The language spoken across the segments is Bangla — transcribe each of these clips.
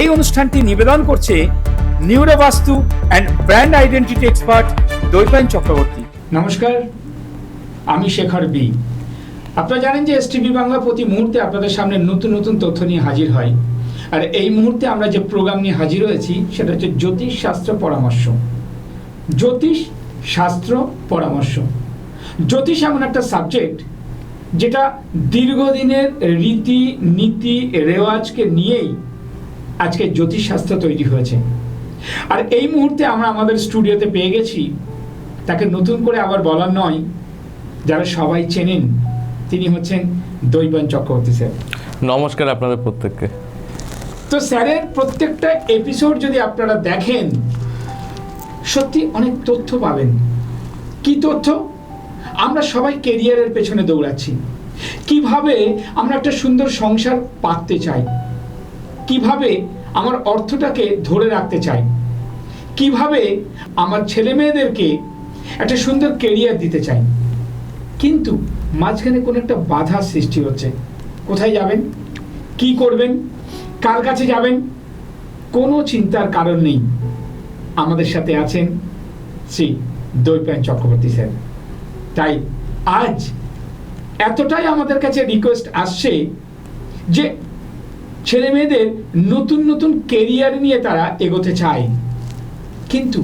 এই অনুষ্ঠানটি নিবেদন করছে Neurovastu and brand identity expert Dwaipayan Chakraborty. নমস্কার, আমি শেখর বি। আপনারা জানেন যে এসটিভি বাংলা প্রতি মুহূর্তে আপনাদের সামনে নতুন নতুন তথ্য নিয়ে হাজির হয়। আর এই মুহূর্তে আমরা যে প্রোগ্রাম নিয়ে হাজির হয়েছি সেটা হচ্ছে জ্যোতিষ শাস্ত্র পরামর্শ। জ্যোতিষ শাস্ত্র পরামর্শ, জ্যোতিষ এমন একটা সাবজেক্ট যেটা দীর্ঘদিনের রীতি নীতি রেওয়াজকে নিয়েই আজকে জ্যোতিষ শাস্ত্র তৈরি হয়েছে। আর এই মুহূর্তে আমরা আমাদের স্টুডিওতে পেয়ে গেছি, তাকে নতুন করে আবার বলার নয়, যারা সবাই চেনেন, তিনি হচ্ছেন দৈপায়ন চক্রবর্তী স্যার। নমস্কার আপনাদের প্রত্যেককে। তো স্যারের প্রত্যেকটা এপিসোড যদি আপনারা দেখেন, সত্যি অনেক তথ্য পাবেন। কি তথ্য? আমরা সবাই কেরিয়ারের পেছনে দৌড়াচ্ছি। কিভাবে আমরা একটা সুন্দর সংসার পাততে চাই, কিভাবে আমার অর্থটাকে ধরে রাখতে চাই, কিভাবে আমার ছেলে মেয়েদেরকে একটা সুন্দর কেরিয়ার দিতে চাই, কিন্তু মাঝখানে কোনো একটা বাধা সৃষ্টি হচ্ছে। কোথায় যাবেন, কি করবেন, কার কাছে যাবেন, কোনো চিন্তার কারণ নেই। আমাদের সাথে আছেন শ্রী দৈপায়ন চক্রবর্তী স্যার। তাই আজ এতটাই আমাদের কাছে রিকোয়েস্ট আসছে যে ছেলে মেয়েদের নতুন নতুন কেরিয়ার নিয়ে তারা এগোতে চায়, কিন্তু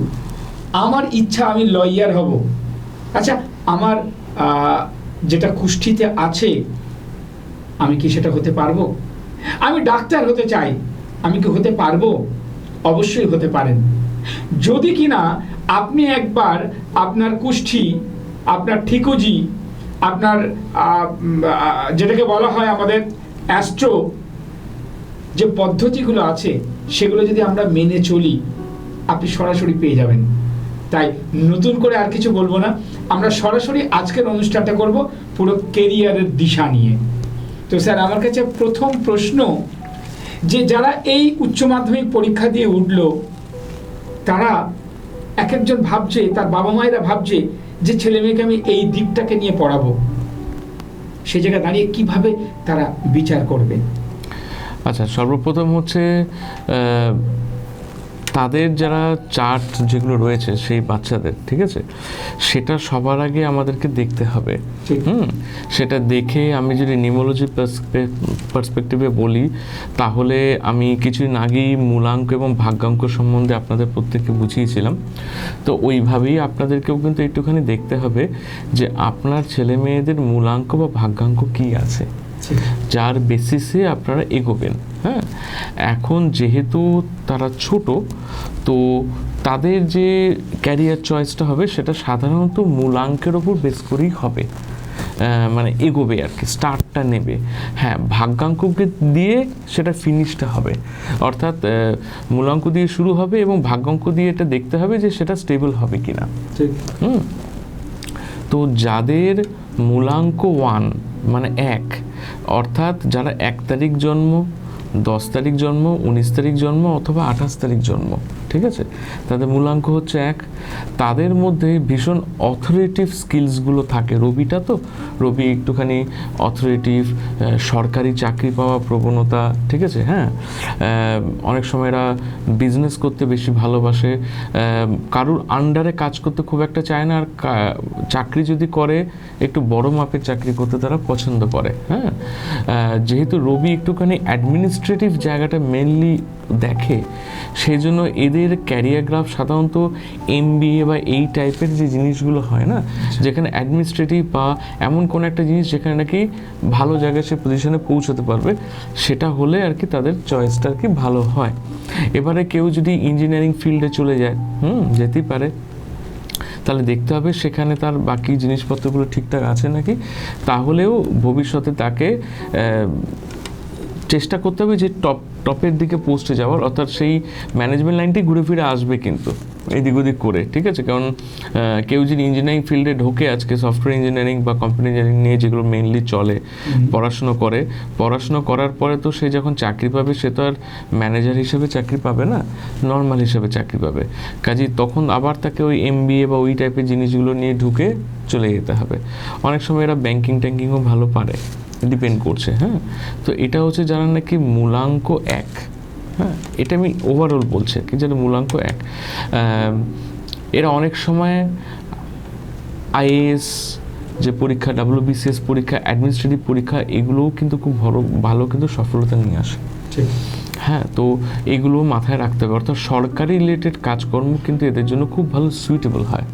আমার ইচ্ছা আমি লয়ার হব। আচ্ছা, আমার যেটা কুষ্ঠিতে আছে, আমি কি সেটা হতে পারবো? আমি ডাক্তার হতে চাই, আমি কি হতে পারবো? অবশ্যই হতে পারেন, যদি কিনা আপনি একবার আপনার কুষ্ঠি, আপনার ঠিকুজি, আপনার যেটাকে বলা হয় আমাদের অ্যাস্ট্রো যে পদ্ধতিগুলো আছে, সেগুলো যদি আমরা মেনে চলি, আপনি সরাসরি পেয়ে যাবেন। তাই নতুন করে আর কিছু বলবো না, আমরা সরাসরি আজকের অনুষ্ঠানটা করব পুরো কেরিয়ারের দিশা নিয়ে। তো স্যার, আমার কাছে প্রথম প্রশ্ন, যে যারা এই উচ্চ মাধ্যমিক পরীক্ষা দিয়ে উঠলো, তারা এক একজন ভাবছে, তার বাবা মায়েরা ভাবছে যে ছেলে মেয়েকে আমি এই দিকটাকে নিয়ে পড়াবো, সে জায়গায় দাঁড়িয়ে কিভাবে তারা বিচার করবে? আচ্ছা, সর্বপ্রথম হচ্ছে তাদের যারা চার্ট যেগুলো রয়েছে সেই বাচ্চাদের, ঠিক আছে, সেটা সবার আগে আমাদেরকে দেখতে হবে। সেটা দেখে আমি যদি নিউমোলজি পার্সপেক্টিভে বলি, তাহলে আমি কিছুদিন আগেই মূলাঙ্ক এবং ভাগ্যাঙ্ক সম্বন্ধে আপনাদের প্রত্যেককে বুঝিয়েছিলাম। তো ওইভাবেই আপনাদেরকেও কিন্তু একটুখানি দেখতে হবে যে আপনার ছেলে মেয়েদের মূলাঙ্ক বা ভাগ্যাঙ্ক কী আছে, যার বেসিসে আপনারা এগোবেন। হ্যাঁ, এখন যেহেতু তারা ছোট, তো তাদের যে ক্যারিয়ার চয়েসটা হবে সেটা সাধারণত মূলাঙ্কের ওপর বেস করেই হবে, মানে এগোবে আর কি, স্টার্টটা নেবে। হ্যাঁ, ভাগ্যাঙ্ককে দিয়ে সেটা ফিনিশটা হবে, অর্থাৎ মূলাঙ্ক দিয়ে শুরু হবে এবং ভাগ্যাঙ্ক দিয়ে এটা দেখতে হবে যে সেটা স্টেবল হবে কিনা। তো যাদের মূলাঙ্ক 1 মানে 1, অর্থাৎ যারা 1 তারিখ জন্ম, 10 তারিখ জন্ম, 19 তারিখ জন্ম অথবা 28 তারিখ জন্ম, ঠিক আছে, তাদের মূলাঙ্ক হচ্ছে 1। তাদের মধ্যে ভীষণ অথরিটিভ স্কিলসগুলো থাকে। রবিটা তো, রবি একটুখানি অথরিটিভ, সরকারি চাকরি পাওয়া প্রবণতা, ঠিক আছে। হ্যাঁ, অনেক সময় এরা বিজনেস করতে বেশি ভালোবাসে, কারুর আন্ডারে কাজ করতে খুব একটা চায় না, আর চাকরি যদি করে একটু বড় মাপের চাকরি করতে তারা পছন্দ করে। হ্যাঁ, যেহেতু রবি একটুখানি অ্যাডমিনিস্ট্রেটিভ জায়গাটা মেনলি দেখে, সেই জন্য এদের ক্যারিয়ার গ্রাফ সাধারণত MBA বা এই টাইপের যে জিনিসগুলো হয় না, যেখানে অ্যাডমিনিস্ট্রেটিভ বা এমন কোনো একটা জিনিস যেখানে নাকি ভালো জায়গায় সে পজিশনে পৌঁছাতে পারবে, সেটা হলে আর কি তাদের চয়েসটা আর কি ভালো হয়। এবারে কেউ যদি ইঞ্জিনিয়ারিং ফিল্ডে চলে যায়, যেতেই পারে, তাহলে দেখতে হবে সেখানে তার বাকি জিনিসপত্রগুলো ঠিকঠাক আছে নাকি। তাহলেও ভবিষ্যতে তাকে চেষ্টা করতে হবে যে টপের দিকে পোস্টে যাওয়ার, অর্থাৎ সেই ম্যানেজমেন্ট লাইনটি ঘুরে ফিরে আসবে কিন্তু এদিক ওদিক করে, ঠিক আছে। কারণ কেউ যদি ইঞ্জিনিয়ারিং ফিল্ডে ঢোকে, আজকে সফটওয়্যার ইঞ্জিনিয়ারিং বা কম্পিউটার ইঞ্জিনিয়ারিং নিয়ে যেগুলো মেইনলি চলে, পড়াশুনো করার পরে তো সে যখন চাকরি পাবে, সে তো আর ম্যানেজার হিসেবে চাকরি পাবে না, নর্মাল হিসেবে চাকরি পাবে। কাজেই তখন আবার তাকে ওই MBA বা ওই টাইপের জিনিসগুলো নিয়ে ঢুকে চলে যেতে হবে। অনেক সময় এরা ব্যাংকিংও ভালো পারে, ডিপেন্ড করছে। হ্যাঁ, তো এটা হচ্ছে যারা নাকি মূলাঙ্ক 1, হ্যাঁ, এটা আমি ওভারঅল বলছি কি, যেটা মূলাঙ্ক 1। এরা অনেক সময় আইএএস যে পরীক্ষা, WBCS পরীক্ষা, অ্যাডমিনিস্ট্রেটিভ পরীক্ষা, এগুলোও কিন্তু খুব ভালো কিন্তু সফলতা নিয়ে আসে। ঠিক। হ্যাঁ, তো এগুলো মাথায় রাখতে হবে, অর্থাৎ সরকারি রিলেটেড কাজকর্ম কিন্তু এদের জন্য খুব ভালো সুইটেবল হয়,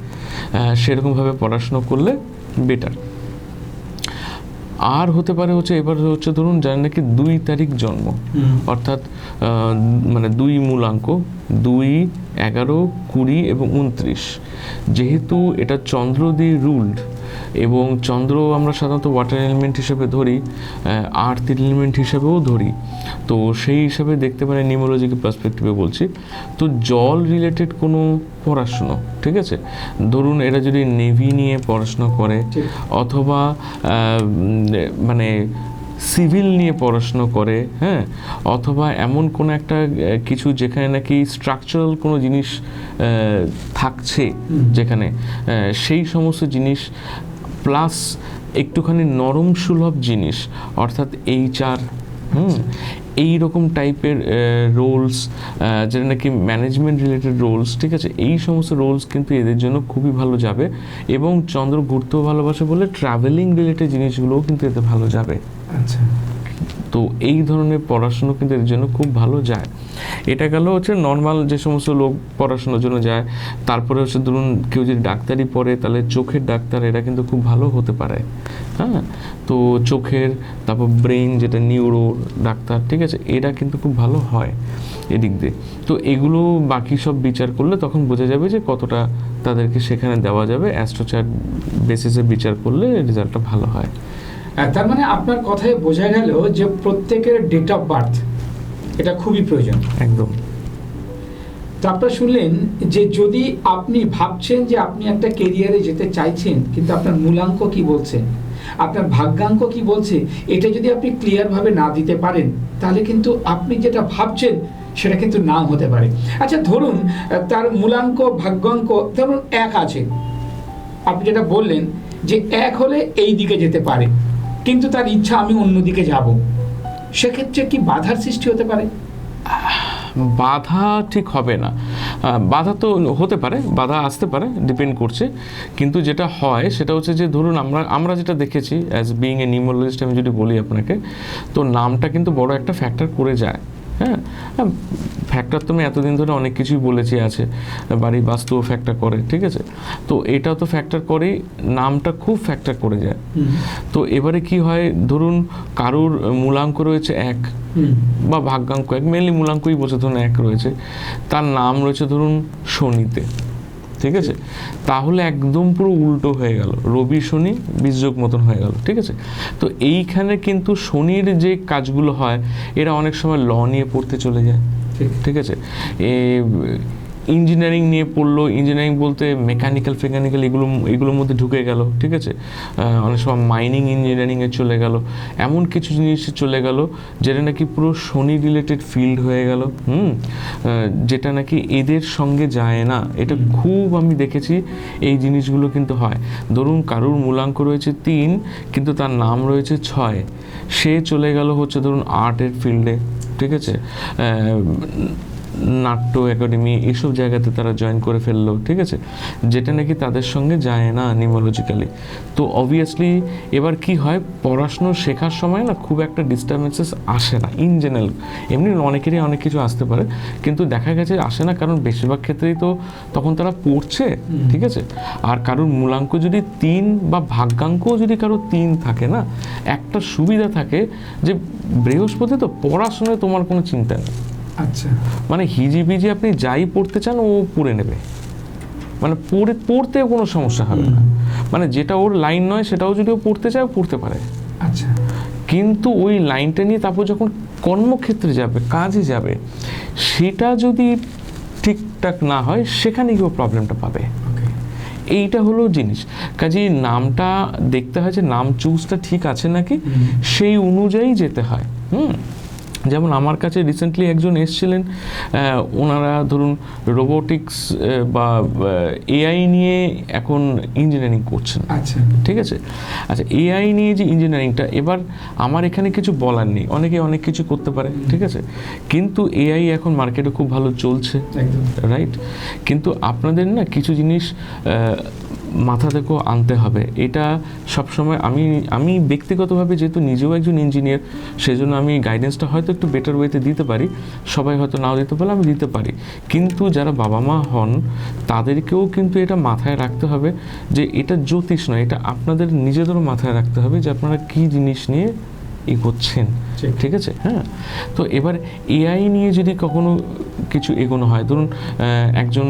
সেরকমভাবে পড়াশুনো করলে বেটার। আর হতে পারে হচ্ছে এবার হচ্ছে ধরুন যার নাকি 2 তারিখ জন্ম, অর্থাৎ মানে 2 মূলাঙ্ক, 2, 11, 20 এবং 29, যেহেতু এটা চন্দ্র দিয়ে রুলড এবং চন্দ্র আমরা সাধারণত ওয়াটার এলিমেন্ট হিসেবে ধরি, আর্থ এলিমেন্ট হিসেবেও ধরি, তো সেই হিসাবে দেখতে পারে নিউমোলজিক্যাল পার্সপেক্টিভে বলছি। তো জল রিলেটেড কোনো পড়াশুনো, ঠিক আছে, ধরুন এরা যদি নেভি নিয়ে পড়াশোনা করে অথবা মানে সিভিল নিয়ে পড়াশুনো করে, হ্যাঁ, অথবা এমন কোনো একটা কিছু যেখানে নাকি স্ট্রাকচারাল কোনো জিনিস থাকছে, যেখানে সেই সমস্ত জিনিস প্লাস একটুখানি নরম সুলভ জিনিস, অর্থাৎ HR, এই রকম টাইপের রোলস, যেটা নাকি ম্যানেজমেন্ট রিলেটেড রোলস, ঠিক আছে, এই সমস্ত রোলস কিন্তু এদের জন্য খুবই ভালো যাবে। এবং চন্দ্র ঘুরতেও ভালোবাসে বলে ট্রাভেলিং রিলেটেড জিনিসগুলোও কিন্তু এতে ভালো যাবে। আচ্ছা, তো এই ধরনের পড়াশুনো কিন্তু এর জন্য খুব ভালো যায়। এটা গেল হচ্ছে নর্মাল যে সমস্ত লোক পড়াশোনার জন্য যায়। তারপরে হচ্ছে ধরুন কেউ যদি ডাক্তারি পড়ে তাহলে চোখের ডাক্তার এরা কিন্তু খুব ভালো হতে পারে। হ্যাঁ, তো চোখের, তারপর ব্রেন যেটা নিউরো ডাক্তার, ঠিক আছে, এরা কিন্তু খুব ভালো হয় এদিক দিয়ে। তো এগুলো বাকি সব বিচার করলে তখন বোঝা যাবে যে কতটা তাদেরকে সেখানে দেওয়া যাবে। অ্যাস্ট্রোচার্ট বেসিসে বিচার করলে রেজাল্টটা ভালো হয়। তার মানে আপনার কথায় বোঝা গেল যে প্রত্যেকের ডেট অফ বার্থ এটা খুবই প্রয়োজন। একদম। তো আপনারা শুনলেন যে যদি আপনি ভাবছেন যে আপনি একটা কেরিয়ারে যেতে চাইছেন, কিন্তু আপনার মূলাঙ্ক কি বলছে, আপনার ভাগ্যাঙ্ক কি বলছে, এটা যদি আপনি ক্লিয়ারভাবে না দিতে পারেন, তাহলে কিন্তু আপনি যেটা ভাবছেন সেটা কিন্তু নাও হতে পারে। আচ্ছা, ধরুন তার মূলাঙ্ক ভাগ্যাঙ্ক ধরুন 1 আছে, আপনি যেটা বললেন যে 1 হলে এই দিকে যেতে পারে, কিন্তু তার ইচ্ছা আমি অন্যদিকে যাব, সেক্ষেত্রে কি বাধার সৃষ্টি হতে পারে? বাধা ঠিক হবে না, বাধা তো হতে পারে, বাধা আসতে পারে, ডিপেন্ড করছে। কিন্তু যেটা হয় সেটা হচ্ছে যে ধরুন আমরা যেটা দেখেছি অ্যাজ বিইং এ নিউমোলজিস্ট, আমি যদি বলি আপনাকে, তো নামটা কিন্তু বড় একটা ফ্যাক্টর করে যায়। হ্যাঁ, ফ্যাক্টর তো আমি এতদিন ধরে অনেক কিছুই বলেছি আছে, বাড়ি বাস্তুও ফ্যাক্টর করে, ঠিক আছে, তো এটাও তো ফ্যাক্টর করেই, নামটা খুব ফ্যাক্টর করে যায়। তো এবারে কি হয়, ধরুন কারুর মূলাঙ্ক রয়েছে 1 বা ভাগ্যাঙ্ক 1, মেনলি মূলাঙ্কই বলছে ধরুন 1 রয়েছে, তার নাম রয়েছে ধরুন শনিতে, ঠিক আছে, তাহলে একদম পুরো উল্টো হয়ে গেল, রবি শনি বীজযোগ মতন হয়ে গেল, ঠিক আছে। তো এইখানে কিন্তু শনির যে কাজগুলো হয় এরা অনেক সময় ল নিয়ে পড়তে চলে যায়, ঠিক আছে, ইঞ্জিনিয়ারিং নিয়ে পড়লো, ইঞ্জিনিয়ারিং বলতে মেকানিক্যাল এগুলোর মধ্যে ঢুকে গেল, ঠিক আছে, অনেক সময় মাইনিং ইঞ্জিনিয়ারিংয়ে চলে গেল, এমন কিছু জিনিসে চলে গেল যেটা নাকি পুরো শনি রিলেটেড ফিল্ড হয়ে গেল, যেটা নাকি এদের সঙ্গে যায় না। এটা খুব আমি দেখেছি, এই জিনিসগুলো কিন্তু হয়। ধরুন কারুর মূলাঙ্ক রয়েছে 3 কিন্তু তার নাম রয়েছে 6, সে চলে গেল হচ্ছে ধরুন আর্টের ফিল্ডে, ঠিক আছে, নাট্য একাডেমি এইসব জায়গাতে তারা জয়েন করে ফেললো, ঠিক আছে, যেটা নাকি তাদের সঙ্গে যায় না নিউমোলজিক্যালি। তো অবভিয়াসলি এবার কি হয়, পড়াশুনো শেখার সময় না খুব একটা ডিস্টারবেন্সেস আসে না ইন জেনারেল, এমনি অনেকেরই অনেক কিছু আসতে পারে, কিন্তু দেখা গেছে আসে না, কারণ বেশিরভাগ ক্ষেত্রেই তো তখন তারা পড়ছে, ঠিক আছে। আর কারোর মূলাঙ্ক যদি 3 বা ভাগ্যাঙ্কও যদি কারোর 3 থাকে না, একটা সুবিধা থাকে যে বৃহস্পতি তো পড়াশোনায় তোমার কোনো চিন্তা নেই। আচ্ছা, মানে হিজিবিজি আপনি যাই পড়তে চান ও পড়ে নেবে, মানে পড়তে কোনো সমস্যা হবে না, মানে যেটা ওর লাইন নয় সেটাও যদি ও পড়তে চায় পড়তে পারে। আচ্ছা, কিন্তু ওই লাইনটা নিয়ে তারপর যখন কর্মক্ষেত্রে যাবে, কাজে যাবে, সেটা যদি ঠিকঠাক না হয় সেখানে গিয়েও প্রবলেমটা পাবে। এইটা হলো জিনিস। কাজেই নামটা দেখতে হয় যে নাম চুজটা ঠিক আছে নাকি, সেই অনুযায়ী যেতে হয়। যেমন আমার কাছে রিসেন্টলি একজন এসেছিলেন, ওনারা ধরুন রোবোটিক্স বা এআই নিয়ে এখন ইঞ্জিনিয়ারিং করছেন। আচ্ছা, ঠিক আছে। আচ্ছা, এআই নিয়ে যে ইঞ্জিনিয়ারিংটা, এবার আমার এখানে কিছু বলার নেই, অনেকে অনেক কিছু করতে পারে, ঠিক আছে, কিন্তু এআই এখন মার্কেটে খুব ভালো চলছে, একদম রাইট। কিন্তু আপনাদের না কিছু জিনিস মাথা থেকেও আনতে হবে। এটা সবসময় আমি ব্যক্তিগতভাবে যেহেতু নিজেও একজন ইঞ্জিনিয়ার, সেজন্য আমি গাইডেন্সটা হয়তো একটু বেটার ওয়েতে দিতে পারি, সবাই হয়তো নাও দিতে পারলে আমি দিতে পারি, কিন্তু যারা বাবা মা হন তাদেরকেও কিন্তু এটা মাথায় রাখতে হবে যে এটা জ্যোতিষ নয়, এটা আপনাদের নিজেদেরও মাথায় রাখতে হবে যে আপনারা কী জিনিস নিয়ে এগোচ্ছেন, ঠিক আছে। হ্যাঁ, তো এবার এআই নিয়ে যদি কখনো কিছু এগোনো হয়, ধরুন একজন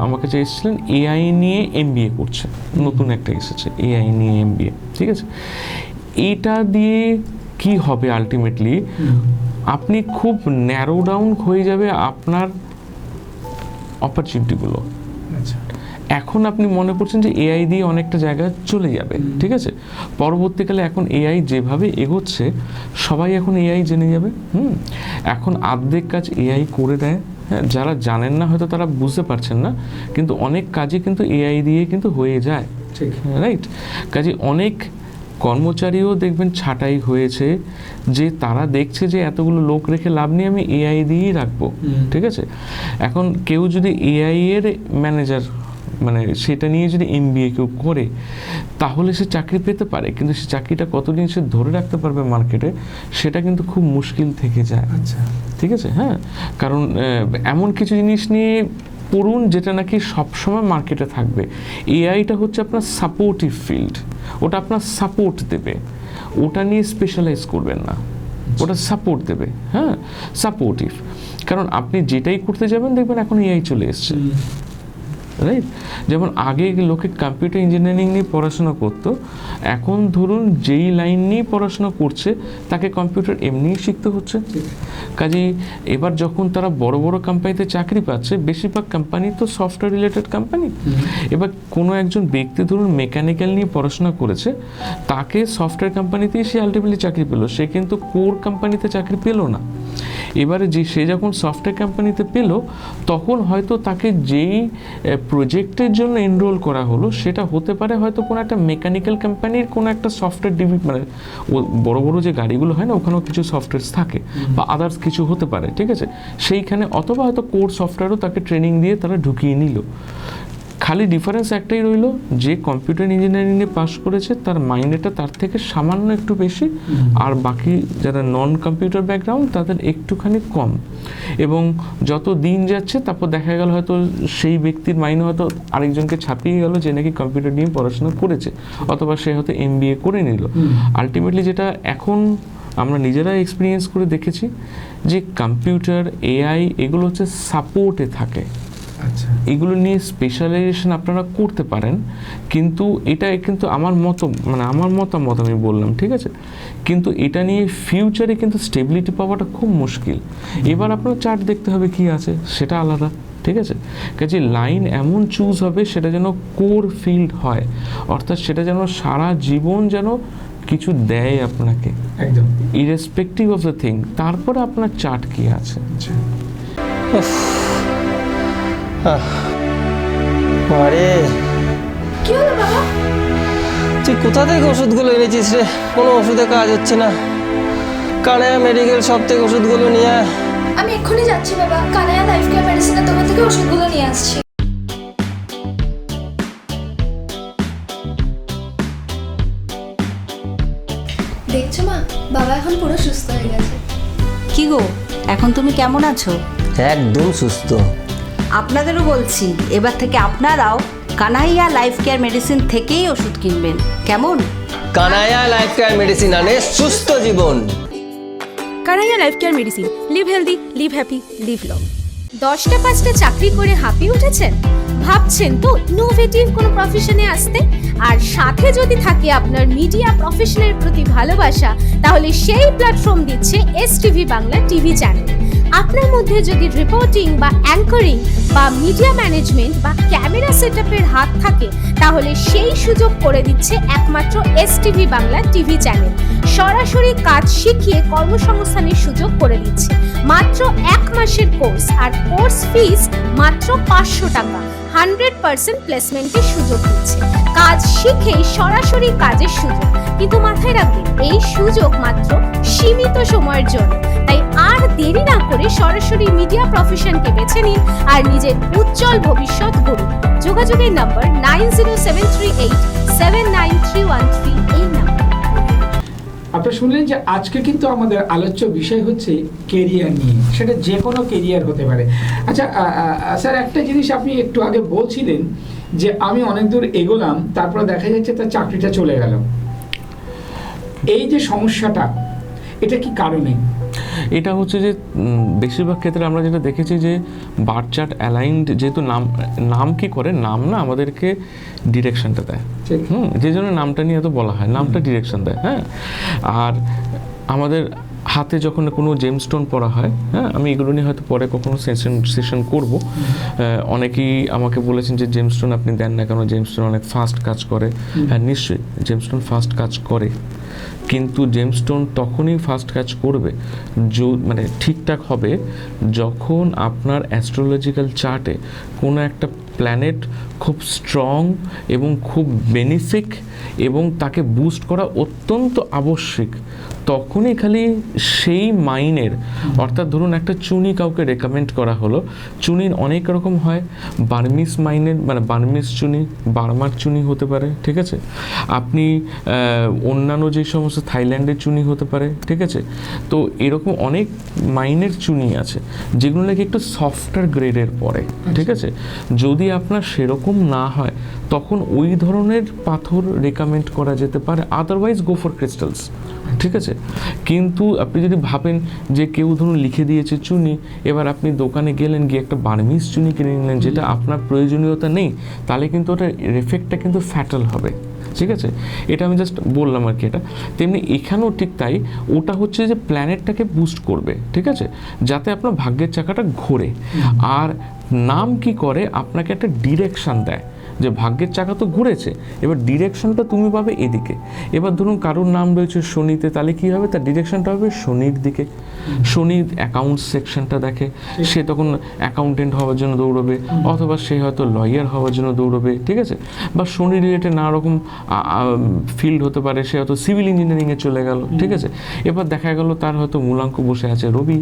আমার কাছে এসেছিলেন এআই নিয়ে এমবিএ করছে, নতুন একটা এসেছে এআই নিয়ে এমবিএ, ঠিক আছে। এটা দিয়ে কি হবে আলটিমেটলি, আপনি খুব ন্যারো ডাউন হয়ে যাবে আপনার অপরচুনিটিগুলো। আচ্ছা, এখন আপনি মনে করছেন যে এআই দিয়ে অনেকটা জায়গা চলে যাবে, ঠিক আছে। পরবর্তীকালে এখন এআই যেভাবে এগোচ্ছে সবাই এখন এআই জেনে যাবে। এখন অর্ধেক কাজ এআই করে দেয়। হ্যাঁ, যারা জানেন না হয়তো তারা বুঝতে পারছেন না, কিন্তু অনেক কাজই কিন্তু এআই দিয়ে কিন্তু হয়ে যায়, ঠিক, রাইট। কাজে অনেক কর্মচারীও দেখবেন ছাঁটাই হয়েছে, যে তারা দেখছে যে এতগুলো লোক রেখে লাভ নেই, আমি এআই দিয়েই রাখবো, ঠিক আছে। এখন কেউ যদি এআই এর ম্যানেজার মানে সেটা নিয়ে যদি এমবিএ কেউ করে, তাহলে সে চাকরি পেতে পারে, কিন্তু সে চাকরিটা কতদিন সে ধরে রাখতে পারবে মার্কেটে, সেটা কিন্তু খুব মুশকিল থেকে যায়। আচ্ছা, ঠিক আছে। হ্যাঁ, কারণ এমন কিছু জিনিস নিয়ে পড়ুন যেটা নাকি সবসময় মার্কেটে থাকবে। এআইটা হচ্ছে আপনার সাপোর্টিভ ফিল্ড, ওটা আপনার সাপোর্ট দেবে, ওটা নিয়ে স্পেশালাইজ করবেন না, ওটা সাপোর্ট দেবে। হ্যাঁ, সাপোর্টিভ, কারণ আপনি যেটাই করতে যাবেন দেখবেন এখন এআই চলে এসছে, রাইট। যেমন আগে লোকে কম্পিউটার ইঞ্জিনিয়ারিং নিয়ে পড়াশোনা করতো, এখন ধরুন যেই লাইন নিয়ে পড়াশোনা করছে তাকে কম্পিউটার এমনিই শিখতে হচ্ছে। কাজেই এবার যখন তারা বড় বড় কোম্পানিতে চাকরি পাচ্ছে, বেশিরভাগ কোম্পানি তো সফটওয়্যার রিলেটেড কোম্পানি, এবার কোনো একজন ব্যক্তি ধরুন মেকানিক্যাল নিয়ে পড়াশোনা করেছে, তাকে সফটওয়্যার কোম্পানিতেই সে আলটিমেটলি চাকরি পেলো, সে কিন্তু কোর কোম্পানিতে চাকরি পেলো না। এবারে যে সে যখন সফটওয়্যার কোম্পানিতে পেল, তখন হয়তো তাকে যেই প্রজেক্টের জন্য এনরোল করা হলো সেটা হতে পারে হয়তো কোনো একটা মেকানিক্যাল কোম্পানির কোনো একটা সফটওয়্যার মানে বড় বড় যে গাড়িগুলো হয় না, ওখানেও কিছু সফটওয়্যার থাকে বা আদার্স কিছু হতে পারে, ঠিক আছে, সেইখানে অথবা হয়তো কোর সফটওয়্যারও তাকে ট্রেনিং দিয়ে তারা ঢুকিয়ে নিল। খালি ডিফারেন্স একটাই রইল, যে কম্পিউটার ইঞ্জিনিয়ারিংয়ে পাস করেছে তার মাইনেটা তার থেকে সামান্য একটু বেশি, আর বাকি যারা নন কম্পিউটার ব্যাকগ্রাউন্ড তাদের একটুখানি কম। এবং যত দিন যাচ্ছে তারপর দেখা গেল হয়তো সেই ব্যক্তির মাইনে হয়তো আরেকজনকে ছাপিয়ে গেল যে নাকি কম্পিউটার নিয়ে পড়াশোনা করেছে, অথবা সে হয়তো এমবিএ করে নিল। আলটিমেটলি যেটা এখন আমরা নিজেরা এক্সপিরিয়েন্স করে দেখেছি যে কম্পিউটার, এআই এগুলো হচ্ছে সাপোর্টে থাকে। আচ্ছা, এগুলো নিয়ে স্পেশালাইজেশন আপনারা করতে পারেন, কিন্তু এটা কিন্তু আমার মতামত আমি বললাম, ঠিক আছে, কিন্তু এটা নিয়ে ফিউচারে কিন্তু স্টেবিলিটি পাওয়াটা খুব মুশকিল। এবার আপনার চার্ট দেখতে হবে কি আছে, সেটা আলাদা, ঠিক আছে। কাজে লাইন এমন চুজ হবে সেটা যেন কোর ফিল্ড হয়, অর্থাৎ সেটা যেন সারা জীবন যেন কিছু দেয় আপনাকে, একদম ইরেসপেক্টিভ অফ দ্য থিং। তারপরে আপনার চার্ট কি আছে। আরে কি হলো বাবা? তুই কোথা থেকে ওষুধগুলো এনেছিস রে? কোনো ওষুধে কাজ হচ্ছে না। কানায়া মেডিকেল শপ থেকে ওষুধগুলো নিয়ে আয়। আমি এক্ষুনি যাচ্ছি বাবা, কানায়া লাইফ কেয়ার মেডিসিনের দোকান থেকে ওষুধগুলো নিয়ে আসছি। দেখছো মা, বাবা এখন পুরো সুস্থ হয়ে গেছে। কি গো, এখন তুমি কেমন আছো? একদম সুস্থ। আপনাদেরও বলছি, এবার থেকে আপনারাও কানাইয়া লাইফ কেয়ার মেডিসিন থেকেই ওষুধ কিনবেন, কেমন? কানায়া লাইফ কেয়ার মেডিসিন আনে সুস্থ জীবন। Kanaiya life care medicine, live healthy, live happy, live long. 10টা 5টা চাকরি করে হাঁপিয়ে উঠেছেন? ভাবছেন তো ইনোভেটিভ কোনো প্রফেশনে আসতে? আর সাথে যদি থাকে আপনার মিডিয়া প্রফেশনের প্রতি ভালোবাসা, তাহলে সেই প্ল্যাটফর্ম দিচ্ছে এসটিভি বাংলা টিভি চ্যানেল। আপনার মধ্যে যদি রিপোর্টিং বা অ্যাঙ্করিং বা মিডিয়া ম্যানেজমেন্ট বা ক্যামেরা সেটআপের হাত থাকে, তাহলে সেই সুযোগ করে দিচ্ছে একমাত্র STV বাংলা টিভি চ্যানেল। সরাসরি কাজ শিখিয়ে কর্মসংস্থানের সুযোগ করে দিচ্ছে। মাত্র 1 মাসের কোর্স, আর কোর্স ফিস মাত্র 500 টাকা। 100% প্লেসমেন্টের সুযোগ দিচ্ছে। কাজ শিখেই সরাসরি কাজের সুযোগ। কিন্তু মাথায় রাখবেন, এই সুযোগ মাত্র সীমিত সময়ের জন্য। তাই আর দেরি না করে সরাসরি মিডিয়া প্রফেশনকে বেছে নিন আর নিজের উজ্জ্বল ভবিষ্যৎ গড়ুন। যোগাযোগের নম্বর 9073879313 এই নাম্বার। আপনারা শুনলেন যে আজকে কিন্তু আমাদের আলোচ্য বিষয় হচ্ছে কেরিয়ার নিয়ে, সেটা যে কোনো কেরিয়ার হতে পারে। আচ্ছা স্যার, একটা জিনিস আপনি একটু আগে বলছিলেন যে আমি অনেক দূর এগোলাম, তারপর দেখা যাচ্ছে তার চাকরিটা চলে গেল। এই যে সমস্যাটা, এটা কি কারণে? এটা হচ্ছে যে বেশিরভাগ ক্ষেত্রে আমরা যেটা দেখেছি যে বার্থ চার্ট অ্যালাইনড, যেহেতু নাম কি করে, নাম না আমাদেরকে ডিরেকশনটা দেয়। যে জন্য নামটা নিয়ে এত বলা হয়, নামটা ডিরেকশন দেয়। হ্যাঁ, আর আমাদের হাতে যখন কোনো জেমস্টোন পড়া হয়, হ্যাঁ, আমি এগুলো নিয়ে হয়তো পরে কখনো সেশন করব। অনেকেই আমাকে বলেছেন যে জেমস্টোন আপনি দেন না কেন, জেমস্টোন অনেক ফাস্ট কাজ করে। হ্যাঁ, নিশ্চয়ই জেমস্টোন ফাস্ট কাজ করে, কিন্তু জেমস্টোন তখনই ফাস্ট কাজ করবে, মানে ঠিকঠাক হবে যখন আপনার অ্যাস্ট্রোলজিক্যাল চার্টে কোনো একটা প্ল্যানেট খুব স্ট্রং এবং খুব বেনিফিক এবং তাকে বুস্ট করা অত্যন্ত আবশ্যিক। তখনই খালি সেই মাইনের, অর্থাৎ ধরুন একটা চুনি কাউকে রেকমেন্ড করা হলো, চুনির অনেক রকম হয়, বার্মিস মাইনের মানে বার্মিস চুনি, বার্মার চুনি হতে পারে, ঠিক আছে, আপনি অন্যান্য যে সমস্ত থাইল্যান্ডের চুনি হতে পারে, ঠিক আছে। তো এরকম অনেক মাইনের চুনি আছে যেগুলো নাকি একটু সফটওয়্যার গ্রেডের পরে, ঠিক আছে। যদি আপনার সেরকম না হয় তখন ওই ধরনের পাথর রেকমেন্ড করা যেতে পারে, আদারওয়াইজ গো ফর ক্রিস্টালস, ঠিক আছে। কিন্তু আপনি যদি ভাবেন যে কেউ ধরুন লিখে দিয়েছে চুনি, এবার আপনি দোকানে গেলেন, গিয়ে একটা বার্মিস চুনি কিনে নিলেন যেটা আপনার প্রয়োজনীয়তা নেই, তাহলে কিন্তু ওটার এফেক্টটা কিন্তু ফ্যাটাল হবে, ঠিক আছে। এটা আমি জাস্ট বললাম আর কি। এটা তেমনি এখানেও ঠিক তাই, ওটা হচ্ছে যে প্ল্যানেটটাকে বুস্ট করবে, ঠিক আছে, যাতে আপনার ভাগ্যের চাকাটা ঘোরে। আর নাম কি করে, আপনাকে একটা ডিরেকশন দেয় যে ভাগ্যের চাকা তো ঘুরেছে, এবার ডিরেকশনটা তুমি পাবে এদিকে। এবার ধরুন কারোর নাম রয়েছে শনিতে, তাহলে কি হবে, তার ডিরেকশনটা হবে শনির দিকে। শনি অ্যাকাউন্টস সেকশনটা দেখে, সে তখন অ্যাকাউন্টেন্ট হওয়ার জন্য দৌড়বে, অথবা সে হয়তো লয়ার হওয়ার জন্য দৌড়বে, ঠিক আছে। বা শনি রিলেটেড নানা রকম ফিল্ড হতে পারে, সে হয়তো সিভিল ইঞ্জিনিয়ারিংয়ে চলে গেল, ঠিক আছে। এবার দেখা গেল তার হয়তো মূলাঙ্ক বসে আছে রবি,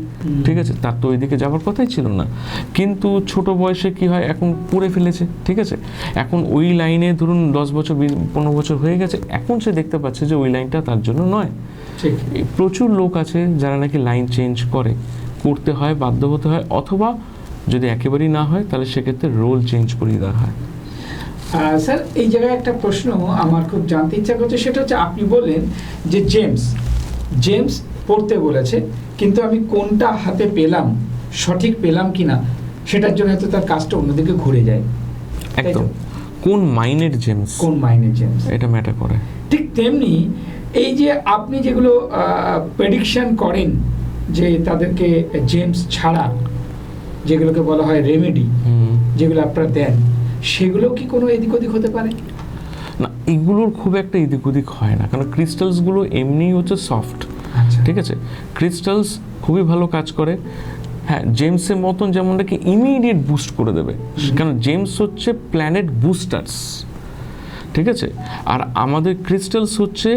ঠিক আছে, তার তো ওইদিকে যাওয়ার কথাই ছিল না, কিন্তু ছোট বয়সে কি হয়, এখন পড়ে ফেলেছে, ঠিক আছে। এখন ওই লাইনে ধরুন 10 বছর 15 বছর হয়ে গেছে, এখন সে দেখতে পাচ্ছে যে ওই লাইনটা তার জন্য নয়। প্রচুর লোক আছে যারা নাকি লাইন চেঞ্জ করতে হয়, বাধ্য হতে হয়, অথবা যদি একেবারেই না হয় তাহলে সেক্ষেত্রে রোল চেঞ্জ করিয়ে দেওয়া হয়। স্যার, এই জায়গায় একটা প্রশ্ন আমার খুব জানতে ইচ্ছা করছে, সেটা হচ্ছে আপনি বললেন যে জেমস পড়তে বলেছে, কিন্তু আমি কোনটা হাতে পেলাম, সঠিক পেলাম কিনা, সেটার জন্য হয়তো তার কাজটা অন্যদিকে ঘুরে যায়। একদম, কোন মাইনের জেমস এটা ম্যাটার করে। ঠিক তেমনি এই যে আপনি যেগুলো প্রেডিকশন করেন যে তাদেরকে জেমস ছাড়া যেগুলোকে বলা হয় রেমেডি, যেগুলো আপনারা দেন, সেগুলো কি কোনো এদিক ওদিক হতে পারে? না, এগুলোর খুব একটা এদিক ওদিক হয় না, কারণ ক্রিস্টালসগুলো এমনি হচ্ছে সফট, ঠিক আছে। ক্রিস্টালস খুবই ভালো কাজ করে। হ্যাঁ, জেমসের মতন যেমন নাকি ইমিডিয়েট বুস্ট করে দেবে, কারণ জেমস হচ্ছে প্ল্যানেট বুস্টার্স, ঠিক আছে। আর আমাদের ক্রিস্টালস হচ্ছে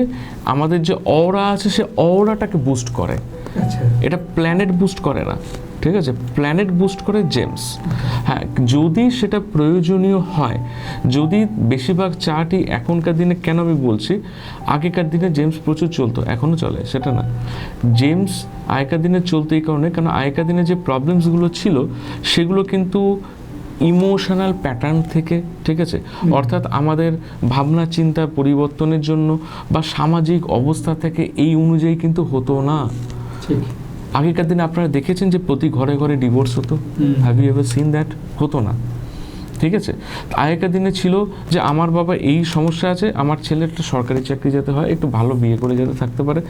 আমাদের যে অরা আছে, সে অরাটাকে বুস্ট করে, এটা প্ল্যানেট বুস্ট করে না, ঠিক আছে। প্ল্যানেট বুস্ট করে জেমস। হ্যাঁ, যদি সেটা প্রয়োজনীয় হয়, যদি বেশিরভাগ চার্টই এখনকার দিনে, কেন আমি বলছি, আগেকার দিনে জেমস প্রচুর চলতো, এখনও চলে সেটা না, জেমস আগেকার দিনে চলতো এই কারণে, কারণ আগেকার দিনে যে প্রবলেমসগুলো ছিল সেগুলো কিন্তু ইমোশনাল প্যাটার্ন থেকে, ঠিক আছে, অর্থাৎ আমাদের ভাবনা চিন্তা পরিবর্তনের জন্য বা সামাজিক অবস্থা থেকে এই অনুযায়ী কিন্তু হতো না। আগেকার দিনে আপনারা দেখেছেন যে প্রতি ঘরে ঘরে ডিভোর্স হতো, have you ever seen that? হতো না, ঠিক আছে। আগেকার দিনে ছিল যে আমার বাবা এই সমস্যা আছে, আমার ছেলের একটা সরকারি চাকরি যেতে হয়, একটু ভালো বিয়ে করে যাতে থাকতে পারে,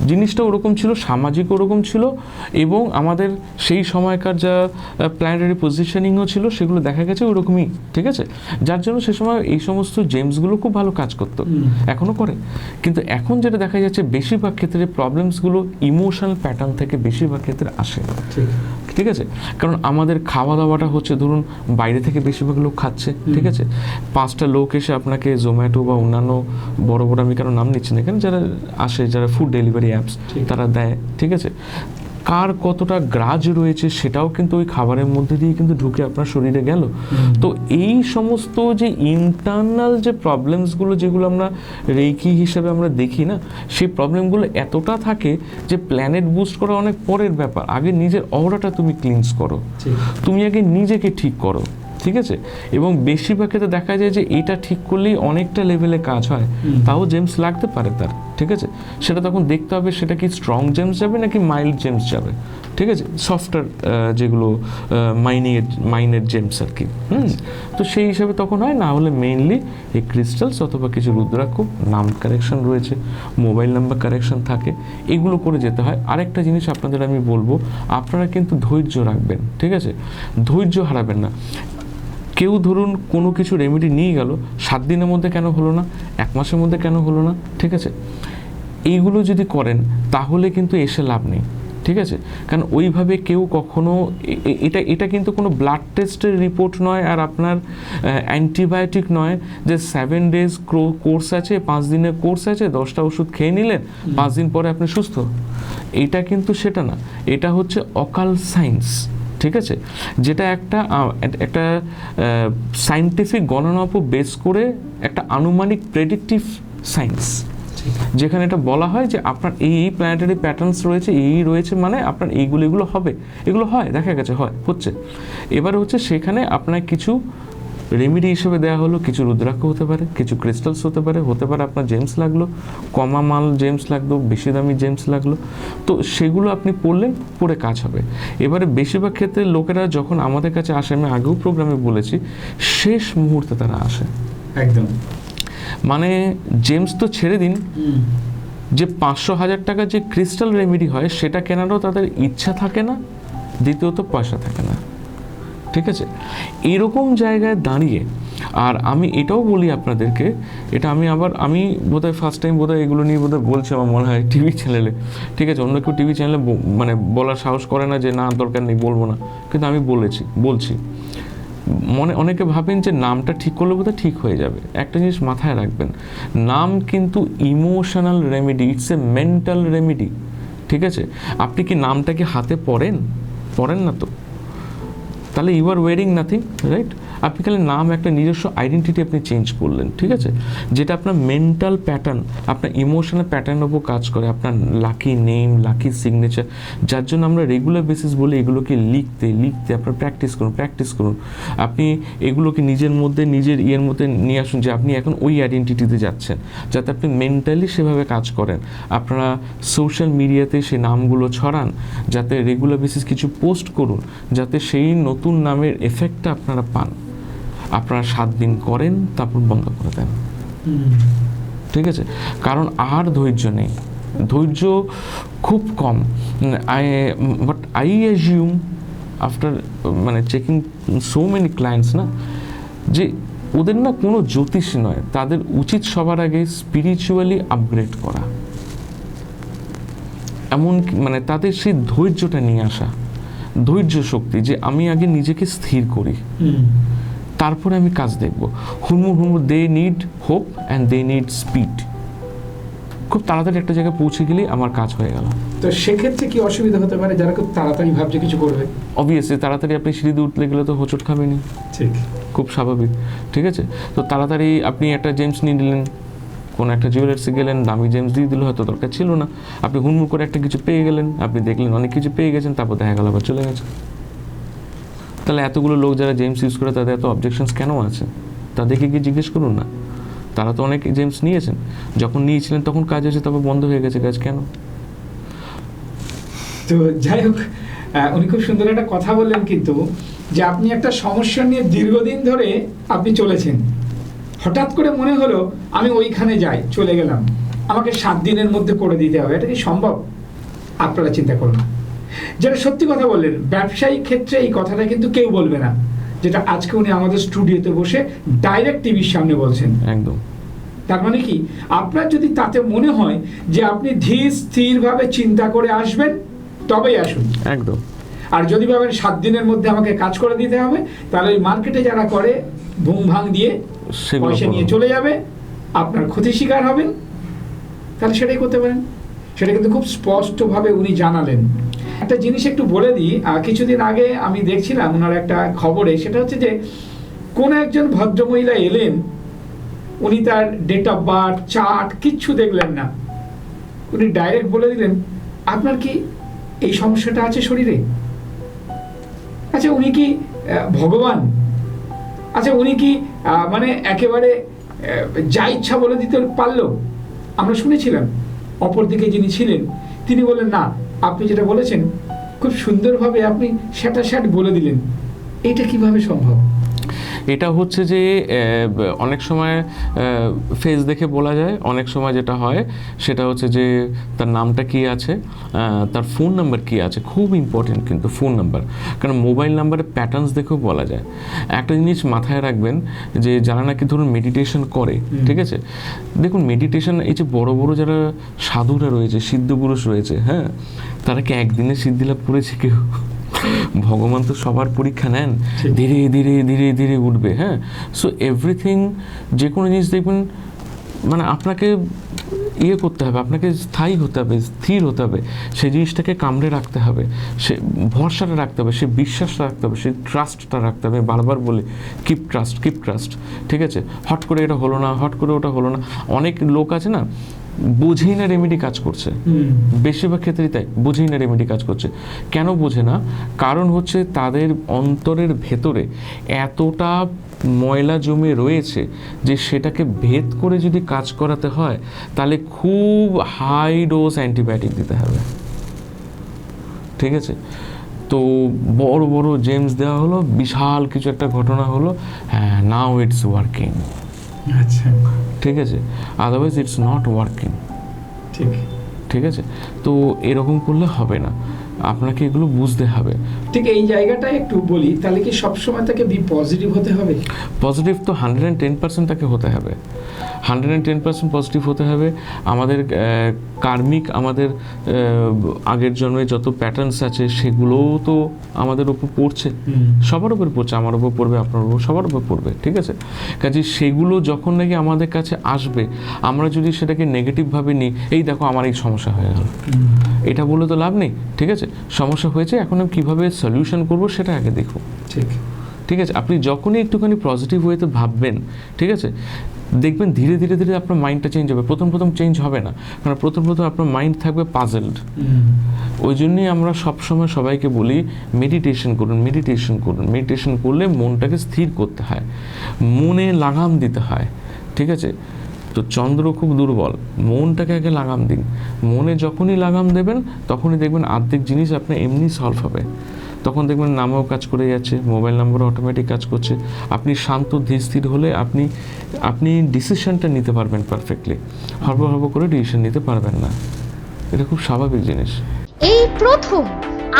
জিনিসটা ওরকম ছিল, সামাজিক ওরকম ছিল, এবং আমাদের সেই সময়কার যা প্ল্যানেটারি পজিশনিংও ছিল সেগুলো দেখা গেছে ওরকমই, ঠিক আছে? যার জন্য সে সময় এই সমস্ত জেমসগুলো খুব ভালো কাজ করতো, এখনও করে। কিন্তু এখন যেটা দেখা যাচ্ছে বেশিরভাগ ক্ষেত্রে প্রবলেমসগুলো ইমোশনাল প্যাটার্ন থেকে বেশিরভাগ ক্ষেত্রে আসে, ঠিক আছে? কারণ আমাদের খাওয়া দাওয়াটা হচ্ছে, ধরুন বাইরে থেকে বেশিরভাগ লোক খাচ্ছে, ঠিক আছে? 5টা লোক এসে আপনাকে জোম্যাটো বা অন্যান্য বড় বড়, আমি কারো নাম নিচ্ছি না এখানে, যারা আসে, যারা ফুড ডেলিভারি অ্যাপস তারা দেয়, ঠিক আছে? কার কতটা গ্রাজ রয়েছে সেটাও কিন্তু ওই খাবারের মধ্যে দিয়ে কিন্তু ঢুকে আপনার শরীরে গেল। তো এই সমস্ত যে ইন্টারনাল যে প্রবলেমসগুলো, যেগুলো আমরা রেকি হিসাবে আমরা দেখি না, সেই প্রবলেমগুলো এতটা থাকে যে প্ল্যানেট বুস্ট করা অনেক পরের ব্যাপার। আগে নিজের অরাটা তুমি ক্লিনস করো, তুমি আগে নিজেকে ঠিক করো, ঠিক আছে? এবং বেশিরভাগ ক্ষেত্রে দেখা যায় যে এটা ঠিক করলেই অনেকটা লেভেলে কাজ হয়, তাও জেমস লাগতে পারে তার, ঠিক আছে? সেটা তখন দেখতে হবে সেটা কি স্ট্রং জেমস যাবে নাকি মাইল্ড জেমস যাবে, ঠিক আছে? সফটওয়্যার যেগুলো মাইনের জেমস আর কি। তো সেই হিসাবে তখন হয়, না হলে মেইনলি এই ক্রিস্টালস অথবা কিছু রুদ্রাক্ষ, নাম কারেকশন রয়েছে, মোবাইল নাম্বার কারেকশন থাকে, এগুলো করে যেতে হয়। আরেকটা জিনিস আপনাদের আমি বলবো, আপনারা কিন্তু ধৈর্য রাখবেন, ঠিক আছে? ধৈর্য হারাবেন না। কেউ ধরুন কোনো কিছু রেমেডি নিয়ে গেল, 7 দিনের মধ্যে কেন হলো না, 1 মাসের মধ্যে কেন হলো না, ঠিক আছে? এইগুলো যদি করেন তাহলে কিন্তু এসে লাভ নেই, ঠিক আছে? কারণ ওইভাবে কেউ কখনো, এটা কিন্তু কোনো ব্লাড টেস্টের রিপোর্ট নয়, আর আপনার অ্যান্টিবায়োটিক নয় যে 7 ডেজ কোর্স আছে, 5 দিনের কোর্স আছে, 10টা ওষুধ খেয়ে নিলেন, 5 দিন পরে আপনি সুস্থ। এটা কিন্তু সেটা না, এটা হচ্ছে অকাল সায়েন্স, ঠিক আছে? যেটা একটা সায়েন্টিফিক গণনার উপর বেস করে একটা আনুমানিক প্রেডিক্টিভ সায়েন্স, যেখানে এটা বলা হয় যে আপনার এই প্ল্যানেটারি প্যাটার্নস রয়েছে, এই রয়েছে, মানে আপনার এগুলো হবে, এগুলো হয়, দেখা গেছে হচ্ছে। এবার হচ্ছে সেখানে আপনার কিছু রেমেডি হিসেবে দেওয়া হলো, কিছু রুদ্রাক্ষ হতে পারে, কিছু ক্রিস্টালস হতে পারে আপনার জেমস লাগলো, কমা মাল জেমস লাগলো, বেশি দামি জেমস লাগলো, তো সেগুলো আপনি পড়ে কাজ হবে। এবারে বেশিরভাগ ক্ষেত্রে লোকেরা যখন আমাদের কাছে আসে, আমি আগেও প্রোগ্রামে বলেছি, শেষ মুহূর্তে তারা আসে একদম। মানে জেমস তো ছেড়ে দিন, যে 500,000 টাকা যে ক্রিস্টাল রেমেডি হয় সেটা কেনারও তাদের ইচ্ছা থাকে না, দ্বিতীয়ত পয়সা থাকে না, ঠিক আছে? এরকম জায়গায় দাঁড়িয়ে, আর আমি এটাও বলি আপনাদেরকে, এটা আমি বোধহয় ফার্স্ট টাইম এগুলো নিয়ে বলছি, আমার মনে হয় টিভি চ্যানেলে, ঠিক আছে? অন্য কেউ টিভি চ্যানেলে মানে বলার সাহস করে না যে না দরকার নেই, বলবো না, কিন্তু আমি বলছি। অনেকে ভাবেন যে নামটা ঠিক করলে বোধহয় ঠিক হয়ে যাবে। একটা জিনিস মাথায় রাখবেন, নাম কিন্তু emotional remedy, it's a mental remedy, ঠিক আছে? আপনি কি নামটাকে হাতে পড়েন না তো, তাহলে you are wearing nothing, right? আপনি খালি নাম, একটা নিজস্ব আইডেন্টিটি আপনি চেঞ্জ করলেন, ঠিক আছে? যেটা আপনার মেন্টাল প্যাটার্ন, আপনার ইমোশনাল প্যাটার্নের উপর কাজ করে, আপনার লাকি নেম, লাকি সিগনেচার, যার জন্য আমরা রেগুলার বেসিস বলি এগুলোকে লিখতে আপনার প্র্যাকটিস করুন। আপনি এগুলোকে নিজের মধ্যে, নিজের মধ্যে নিয়ে আসুন, যে আপনি এখন ওই আইডেন্টিটিতে যাচ্ছেন, যাতে আপনি মেন্টালি সেভাবে কাজ করেন। আপনারা সোশ্যাল মিডিয়াতে সেই নামগুলো ছড়ান, যাতে রেগুলার বেসিস কিছু পোস্ট করুন, যাতে সেই নতুন নামের এফেক্টটা আপনারা পান। আপনারা 7 দিন করেন, তারপর বন্ধ করে দেন, ঠিক আছে? কারণ আর ধৈর্য নেই, ধৈর্য খুব কম। বাট আই অ্যাজিউম আফটার মানে চেকিং সো মেনি ক্লায়েন্টস না, যে ওদের না কোনো জ্যোতিষ নয়, তাদের উচিত সবার আগে স্পিরিচুয়ালি আপগ্রেড করা, এমন মানে তাদের সেই ধৈর্যটা নিয়ে আসা, ধৈর্য শক্তি, যে আমি আগে নিজেকে স্থির করি, তারপরে আমি কাজ দেখব। হুড়মুড় they need hope and they need speed. খুব তাড়াতাড়ি একটা জায়গায় পৌঁছে গেলেই আমার কাজ হয়ে গেল। তো সেক্ষেত্রে কি অসুবিধা হতে পারে যারা খুব তাড়াতাড়ি ভাবছে কিছু করবে? অবভিয়াসলি তাড়াতাড়ি আপনি সিঁড়িতে উঠলে গেলে তো হোঁচট খাবেনি, ঠিক, খুব স্বাভাবিক, ঠিক আছে? তো তাড়াতাড়ি আপনি একটা জেমস নিয়ে নিলেন, কোনো একটা জুয়েলার্সে গেলেন, দামি জেমস দিয়ে দিল, হয়তো দরকার ছিল না, আপনি হুড়মুড় করে একটা কিছু পেয়ে গেলেন, আপনি দেখলেন অনেক কিছু পেয়ে গেছেন, তারপর দেখা গেল আবার চলে গেছে। তাহলে এতগুলো লোক যারা জেমস ইউজ করে তাদের এত অবজেকশনস কেন আছে? তাদেরকে কি জিজ্ঞেস করুন না, তারা তো অনেক জেমস নিয়েছেন, যখন নিয়েছিলেন তখন কাজ হয়েছে, তারপর বন্ধ হয়ে গেছে কাজ, কেন? তো যাই হোক, উনি খুব সুন্দর একটা কথা বললেন, কিন্তু যে আপনি একটা সমস্যা নিয়ে দীর্ঘদিন ধরে আপনি চলেছেন, হঠাৎ করে মনে হলো আমি ওইখানে যাই, চলে গেলাম, আমাকে 7 দিনের মধ্যে করে দিতে হবে, এটা কি সম্ভব? আপনারা চিন্তা করুন। যেটা সত্যি কথা বললেন, ব্যবসায়িক ক্ষেত্রে এই কথাটা কিন্তু কেউ বলবে না, যেটা আজকে উনি আমাদের স্টুডিওতে বসে ডাইরেক্ট টিভির সামনে বলছেন। একদম। তার মানে কি, আপনার যদি তাতে মনে হয় যে আপনি ধীর স্থিরভাবে চিন্তা করে আসবেন, তবেই আসুন। একদম। আর যদি ভাবেন 7 দিনের মধ্যে আমাকে কাজ করে দিতে হবে, তাহলে ওই মার্কেটে যারা করে ভুং ভাং দিয়ে সেগুলো পয়সা নিয়ে চলে যাবে, আপনার ক্ষতি শিকার হবেন। তাহলে সেটাই করতে পারেন। সেটা কিন্তু খুব স্পষ্টভাবে উনি জানালেন। একটা জিনিস একটু বলে দিই, কিছুদিন আগে আমি দেখছিলাম ওনার একটা খবরে, সেটা হচ্ছে যে কোন একজন ভদ্রমহিলা এলেন, উনি তার ডেট অফ বার্থ, চার্ট কিচ্ছু দেখলেন না, উনি ডাইরেক্ট বলে দিলেন আপনার কি এই সমস্যাটা আছে শরীরে? আচ্ছা, উনি কি ভগবান? আচ্ছা, উনি কি মানে একেবারে যা ইচ্ছা বলে দিতে পারলো? আমরা শুনেছিলাম। অপরদিকে যিনি ছিলেন তিনি বললেন, না, আপনি যেটা বলেছেন খুব সুন্দরভাবে আপনি স্যাটাস্যাট বলে দিলেন। এটা কিভাবে সম্ভব? এটা হচ্ছে যে অনেক সময় ফেস দেখে বলা যায়, অনেক সময় যেটা হয় সেটা হচ্ছে যে তার নামটা কি আছে, তার ফোন নাম্বার কি আছে, খুব ইম্পর্টেন্ট কিন্তু ফোন নাম্বার, কারণ মোবাইল নাম্বারের প্যাটার্নস দেখেও বলা যায়। একটা জিনিস মাথায় রাখবেন যে যারা নাকি ধরুন মেডিটেশন করে, ঠিক আছে, দেখুন মেডিটেশন, এই যে বড় বড় যারা সাধুরা রয়েছে, সিদ্ধ পুরুষ রয়েছে, হ্যাঁ, তারা কি একদিনে সিদ্ধি লাভ করেছে কেউ? ভগবান তো সবার পরীক্ষা নেন, ধীরে ধীরে ধীরে ধীরে উঠবে। হ্যাঁ, সো এভরিথিং, যে কোনো জিনিস দেখবেন মানে আপনাকে ইয়ে করতে হবে, আপনাকে স্থায়ী হতে হবে, স্থির হতে হবে, সেই জিনিসটাকে কামড়ে রাখতে হবে, সে ভরসাটা রাখতে হবে, সে বিশ্বাসটা রাখতে হবে, সে ট্রাস্টটা রাখতে হবে। বারবার বলি কিপ ট্রাস্ট, কিপ ট্রাস্ট, ঠিক আছে? হট করে এটা হলো না, হট করে ওটা হলো না। অনেক লোক আছে না, বুঝেই না রেমেডি কাজ করছে, বেশিরভাগ ক্ষেত্রেই তাই, বুঝেই না রেমেডি কাজ করছে। কেন বোঝে না? কারণ হচ্ছে তাদের অন্তরের ভেতরে এতটা ময়লা জমে রয়েছে যে সেটাকে ভেদ করে যদি কাজ করাতে হয় তাহলে খুব হাই ডোজ অ্যান্টিবায়োটিক দিতে হবে, ঠিক আছে? তো বড় বড় জেমস দেওয়া হলো, বিশাল কিছু একটা ঘটনা হলো, হ্যাঁ, নাও ইটস ওয়ার্কিং। আচ্ছা, ঠিক আছে, আদারওয়াইজ ইটস নট ওয়ার্কিং। ঠিক, ঠিক আছে? তো এরকম করলে হবে না, আপনাকে এগুলো বুঝতে হবে। ঠিক এই জায়গাটা একটু বলি, তাহলে কি সবসময় তাকে বি পজিটিভ হতে হবে? পজিটিভ তো 110% তাকে হতে হবে, 110% পজিটিভ হতে হবে। আমাদের কার্মিক, আমাদের আগের জন্মে যত প্যাটার্নস আছে সেগুলোও তো আমাদের ওপর পড়ছে, সবার উপর পড়ছে, আমার উপর পড়বে, আপনার উপর, সবার উপর পড়বে, ঠিক আছে? কাজে সেগুলো যখন নাকি আমাদের কাছে আসবে, আমরা যদি সেটাকে নেগেটিভভাবে নিই, এই দেখো আমার এই সমস্যা হয়ে গেল, এটা বলে তো লাভ নেই, ঠিক আছে? সমস্যা হয়েছে, এখন আমি কীভাবে সলিউশন করবো সেটা আগে দেখো, ঠিক, ঠিক আছে? আপনি যখনই একটুখানি পজিটিভ ওয়েতে ভাববেন, ঠিক আছে, দেখবেন ধীরে ধীরে ধীরে আপনার মাইন্ডটা চেঞ্জ হবে। প্রথম চেঞ্জ হবে না, কারণ প্রথম আপনার মাইন্ড থাকবে পাজলড। ওই জন্যই আমরা সবসময় সবাইকে বলি মেডিটেশন করুন, মেডিটেশন করুন। মেডিটেশন করলে মনটাকে স্থির করতে হয়, মনে লাগাম দিতে হয়, ঠিক আছে? তো চন্দ্র খুব দুর্বল, মনটাকে আগে লাগাম দিন। মনে যখনই লাগাম দেবেন তখনই দেখবেন অর্ধেক জিনিস আপনার এমনি সলভ হবে। তখন দেখবেন নামও কাজ করে যাচ্ছে, মোবাইল নাম্বারও অটোমেটিক কাজ করছে। আপনি শান্ত ধীর স্থির হলে আপনি ডিসিশনটা নিতে পারবেন পারফেক্টলি। হড়বড় করে ডিসিশন নিতে পারবেন না, এটা খুব স্বাভাবিক জিনিস। এই প্রথম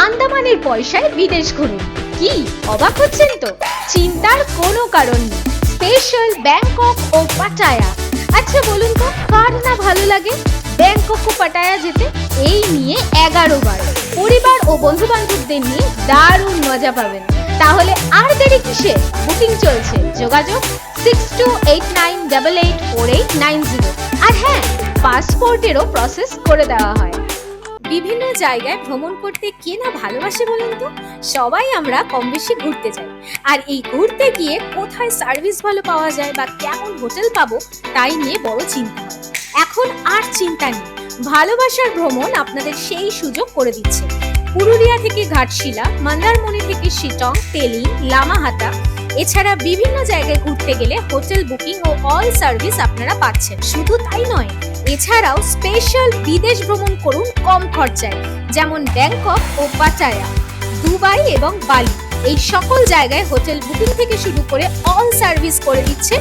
আন্দামানের পয়সায় বিদেশ ঘুরে কি অবাক হচ্ছেন তো? চিন্তার কোনো কারণ নেই। স্পেশাল ব্যাংকক ও পাটায়া। আচ্ছা বলুন তো, কার না ভালো লাগে ব্যাংকক ও পাটায়া যেতে? এই নিয়ে 11 বার পরিবার ও বন্ধু বান্ধবদের নিয়ে দারুণ মজা পাবেন। তাহলে আর দেরি কিসে? বুকিং চলছে, যোগাযোগ 6289884890। আর হ্যাঁ, পাসপোর্টেরও প্রসেস করে দেওয়া হয়। বিভিন্ন জায়গায় ভ্রমণ করতে কে না ভালোবাসে বলুন তো? সবাই আমরা কম বেশি ঘুরতে যাই, আর এই ঘুরতে গিয়ে কোথায় সার্ভিস ভালো পাওয়া যায় বা কেমন হোটেল পাবো তাই নিয়ে বড় চিন্তা হয়। এখন আর চিন্তা নেই, ভালোবাসার ভ্রমণ আপনাদের সেই সুযোগ করে দিচ্ছে। পুরুলিয়া থেকে ঘাটশিলা, মন্দারমণি থেকে শিটং, তেলি, লামাহাটা, এছাড়া বিভিন্ন জায়গায় ঘুরতে গেলে হোটেল বুকিং ও অল সার্ভিস আপনারা পাচ্ছেন। শুধু তাই নয়, এছাড়াও স্পেশাল বিদেশ ভ্রমণ করুন কম খরচায়, যেমন ব্যাংকক ও পাটায়া, দুবাই এবং বালি। এই সকল জায়গায় হোটেল বুকিং থেকে শুরু করে অল সার্ভিস করে দিচ্ছে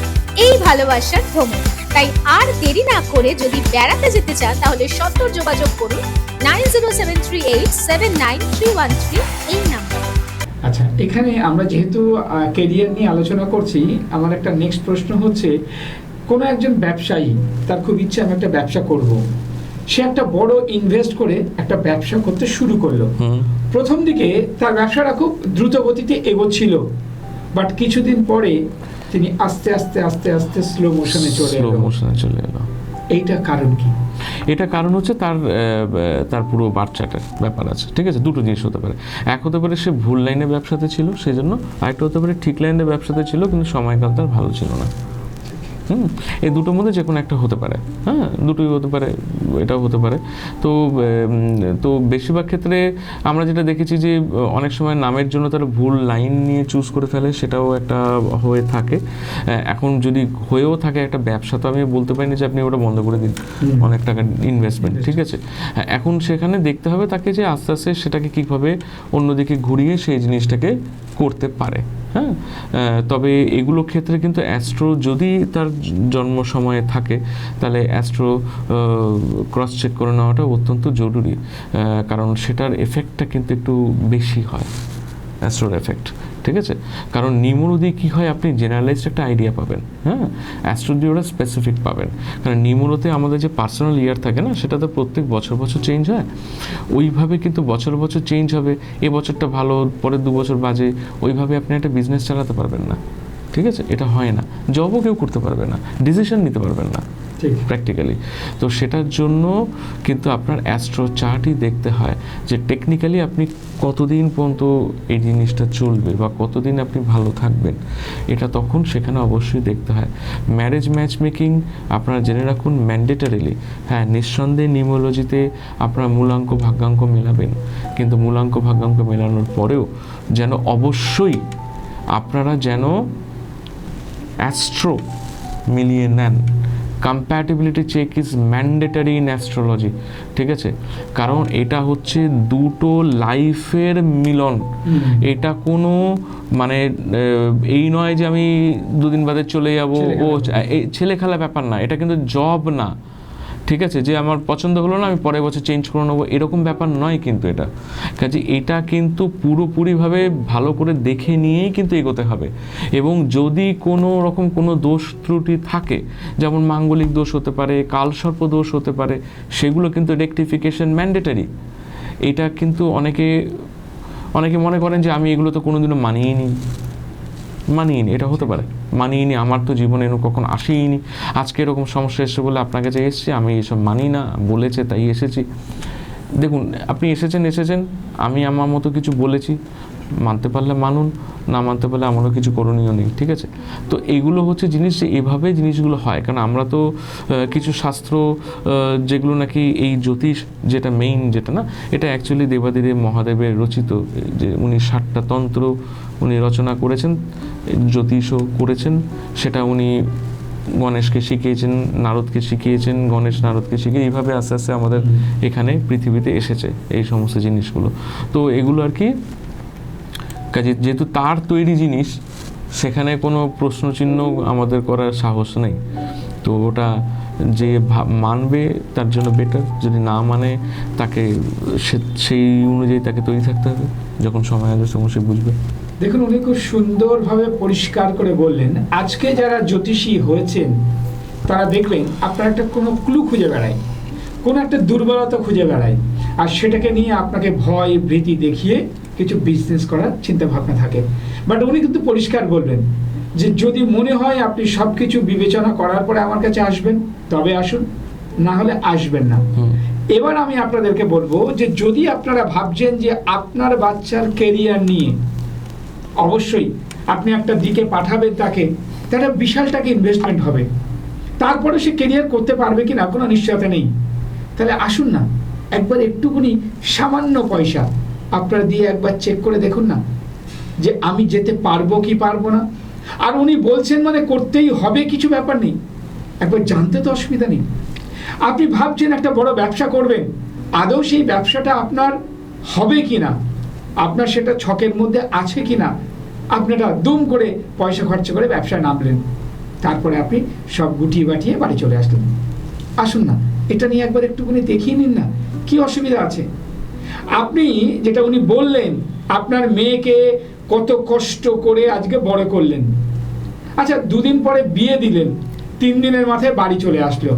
এই ভালোবাসার ভ্রমণ। তাই আর দেরি না করে যদি বেড়াতে যেতে চান তাহলে সত্তর যোগাযোগ করুন 9073879313 এই নাম্বার। আচ্ছা, এখানে আমরা যেহেতু কেরিয়ার নিয়ে আলোচনা করছি, আমার একটা নেক্সট প্রশ্ন হচ্ছে, কোনো একজন ব্যবসায়ী, তার খুব ইচ্ছে আমি একটা ব্যবসা করব, সে একটা বড় ইনভেস্ট করে একটা ব্যবসা করতে শুরু করলো। প্রথম দিকে তার ব্যবসাটা খুব দ্রুত গতিতে এগোচ্ছিল, বাট কিছুদিন পরে তিনি আস্তে আস্তে আস্তে আস্তে স্লো মোশনে চলে এলো। এইটা কারণ কি? এটা কারণ হচ্ছে তার পুরো বাচ্চাটার ব্যাপার আছে, ঠিক আছে? দুটো জিনিস হতে পারে। এক হতে পারে সে ভুল লাইনে ব্যবসাতে ছিল সেই জন্য, আরেকটা হতে পারে ঠিক লাইনে ব্যবসাতে ছিল কিন্তু সময়কাল তার ভালো ছিল না। এই দুটোর মধ্যে যে কোনো একটা হতে পারে, হ্যাঁ, দুটোই হতে পারে, এটাও হতে পারে। তো বেশিরভাগ ক্ষেত্রে আমরা যেটা দেখেছি যে অনেক সময় নামের জন্য তারা ভুল লাইন নিয়ে চুজ করে ফেলে, সেটাও একটা হয়ে থাকে। এখন যদি হয়েও থাকে একটা ব্যবসা, তো আমি বলতে পারি না যে আপনি ওটা বন্ধ করে দিন, অনেক টাকা ইনভেস্টমেন্ট, ঠিক আছে? এখন সেখানে দেখতে হবে তাকে যে আস্তে আস্তে সেটাকে কীভাবে অন্যদিকে ঘুরিয়ে সেই জিনিসটাকে করতে পারে। হ্যাঁ, তবে এগুলো ক্ষেত্রে কিন্তু অ্যাস্ট্রো যদি তার জন্ম সময়ে থাকে তাহলে অ্যাস্ট্রো ক্রস চেক করে নেওয়াটা অত্যন্ত জরুরি, কারণ সেটার এফেক্টটা কিন্তু একটু বেশি হয়, অ্যাস্ট্রোর এফেক্ট, ঠিক আছে? কারণ নিউমোরো দিয়ে কী হয়, আপনি জেনারেলাইজড একটা আইডিয়া পাবেন, হ্যাঁ, অ্যাস্ট্রো দিয়ে ওরা স্পেসিফিক পাবেন। কারণ নিউমোরোতে আমাদের যে পার্সোনাল ইয়ার থাকে না, সেটা তো প্রত্যেক বছর চেঞ্জ হয়, ওইভাবে কিন্তু বছর চেঞ্জ হবে। এ বছরটা ভালো, পরের 2 বছর বাজে, ওইভাবে আপনি একটা বিজনেস চালাতে পারবেন না, ঠিক আছে? এটা হয় না, জবও কেউ করতে পারবে না, ডিসিশন নিতে পারবেন না প্র্যাকটিক্যালি। তো সেটার জন্য কিন্তু আপনার অ্যাস্ট্রো চার্টই দেখতে হয় যে টেকনিক্যালি আপনি কতদিন পর্যন্ত এই জিনিসটা চলবে বা কতদিন আপনি ভালো থাকবেন, এটা তখন সেখানে অবশ্যই দেখতে হয়। ম্যারেজ ম্যাচ মেকিং আপনারা জেনে রাখুন ম্যান্ডেটারিলি, হ্যাঁ, নিঃসন্দেহে নিউমোলজিতে আপনারা মূলাঙ্ক ভাগ্যাঙ্ক মেলাবেন, কিন্তু মূলাঙ্ক ভাগ্যাঙ্ক মেলানোর পরেও যেন অবশ্যই আপনারা যেন অ্যাস্ট্রো মিলিয়ে নেন। Compatibility check is mandatory in astrology, ঠিক আছে? কারণ এটা হচ্ছে দুটো লাইফের মিলন, এটা কোনো মানে এই নয় যে আমি 2 দিন বাদে চলে যাব, ও ছেলে খেলা ব্যাপার না, এটা কিন্তু জব না, ঠিক আছে? যে আমার পছন্দ হলো না আমি পরের বছর চেঞ্জ করে নেবো, এরকম ব্যাপার নয় কিন্তু এটা। কাজে এটা কিন্তু পুরোপুরিভাবে ভালো করে দেখে নিয়েই কিন্তু এগোতে হবে। এবং যদি কোনো রকম কোনো দোষ ত্রুটি থাকে, যেমন মাঙ্গলিক দোষ হতে পারে, কালসর্প দোষ হতে পারে, সেগুলো কিন্তু রেকটিফিকেশন ম্যান্ডেটারি। এটা কিন্তু অনেকে মনে করেন যে আমি এগুলো তো কোনোদিনও মানিয়ে নি, এটা হতে পারে মানিয়ে নি, আমার তো জীবনে কখনো আসেইনি, আজকে এরকম সমস্যা এসেছে বলে আপনার কাছে এসেছি, আমি এসব মানি না, বলেছে তাই এসেছি। দেখুন, আপনি এসেছেন, আমি আমার মতো কিছু বলেছি, মানতে পারলে মানুন, না মানতে পারলে আমারও কিছু করণীয় নেই, ঠিক আছে? তো এগুলো হচ্ছে জিনিস যে এভাবে জিনিসগুলো হয়, কারণ আমরা তো কিছু শাস্ত্র যেগুলো নাকি এই জ্যোতিষ যেটা মেইন, যেটা না, এটা অ্যাকচুয়ালি দেবাদিদেব মহাদেবের রচিত, যে উনি 7টা তন্ত্র উনি রচনা করেছেন, জ্যোতিষও করেছেন, সেটা উনি গণেশকে শিখিয়েছেন, নারদকে শিখিয়েছেন, গণেশ নারদকে শিখিয়ে এইভাবে আস্তে আস্তে আমাদের এখানে পৃথিবীতে এসেছে এই সমস্ত জিনিসগুলো। তো এগুলো আর কি, কাজে যেহেতু তার তৈরি জিনিস, সেখানে কোনো প্রশ্নচিহ্ন আমাদের করার সাহস নেই। তো ওটা যে মানবে তার জন্য বেটার, যদি না মানে তাকে সেই অনুযায়ী তাকে তৈরি থাকতে হবে, যখন সময় আসবে তখন সে বুঝবে। দেখুন, উনি খুব সুন্দরভাবে পরিষ্কার করে বললেন। আজকে যারা জ্যোতিষী হয়েছেন তারা দেখবেন আপনার একটা কোনো ক্লু খুঁজে বেড়ায়, কোনো একটা দুর্বলতা খুঁজে বেড়ায়, আর সেটাকে নিয়ে আপনাকে ভয় ভীতি দেখিয়ে কিছু বিজনেস করার চিন্তা ভাবনা থাকে। বাট উনি কিন্তু পরিষ্কার বলবেন যে যদি মনে হয় আপনি সব কিছু বিবেচনা করার পরে আমার কাছে আসবেন তবে আসুন, না হলে আসবেন না। এবার আমি আপনাদেরকে বলবো যে যদি আপনারা ভাবছেন যে আপনার বাচ্চার কেরিয়ার নিয়ে অবশ্যই আপনি একটা দিকে পাঠাবেন তাকে, তাহলে বিশাল টাকা ইনভেস্টমেন্ট হবে, তারপরে সে কেরিয়ার করতে পারবে কিনা কোনো নিশ্চয়তা নেই। তাহলে আসুন না, একবার একটুকুনি সামান্য পয়সা আপনারা দিয়ে একবার চেক করে দেখুন না যে আমি যেতে পারবো কি পারবো না। আর উনি বলছেন মানে করতেই হবে কিছু ব্যাপার নেই, একবার জানতে তো অসুবিধা নেই। আপনি ভাবছেন একটা বড় ব্যবসা করবেন, আদৌ সেই ব্যবসাটা আপনার হবে কিনা, আপনার সেটা ছকের মধ্যে আছে কিনা, আপনারা দুম করে পয়সা খরচ করে ব্যবসায় নামলেন, তারপরে আপনি সব গুটিয়ে বাটিয়ে বাড়ি চলে আসলেন। আসুন না, এটা নিয়ে একবার একটুখানি দেখিয়ে নিন না, কি অসুবিধা আছে। আপনি যেটা উনি বললেন, আপনার মেয়েকে কত কষ্ট করে আজকে বড় করলেন, আচ্ছা 2 দিন পরে বিয়ে দিলেন, 3 দিনের মাথায় বাড়ি চলে আসলো,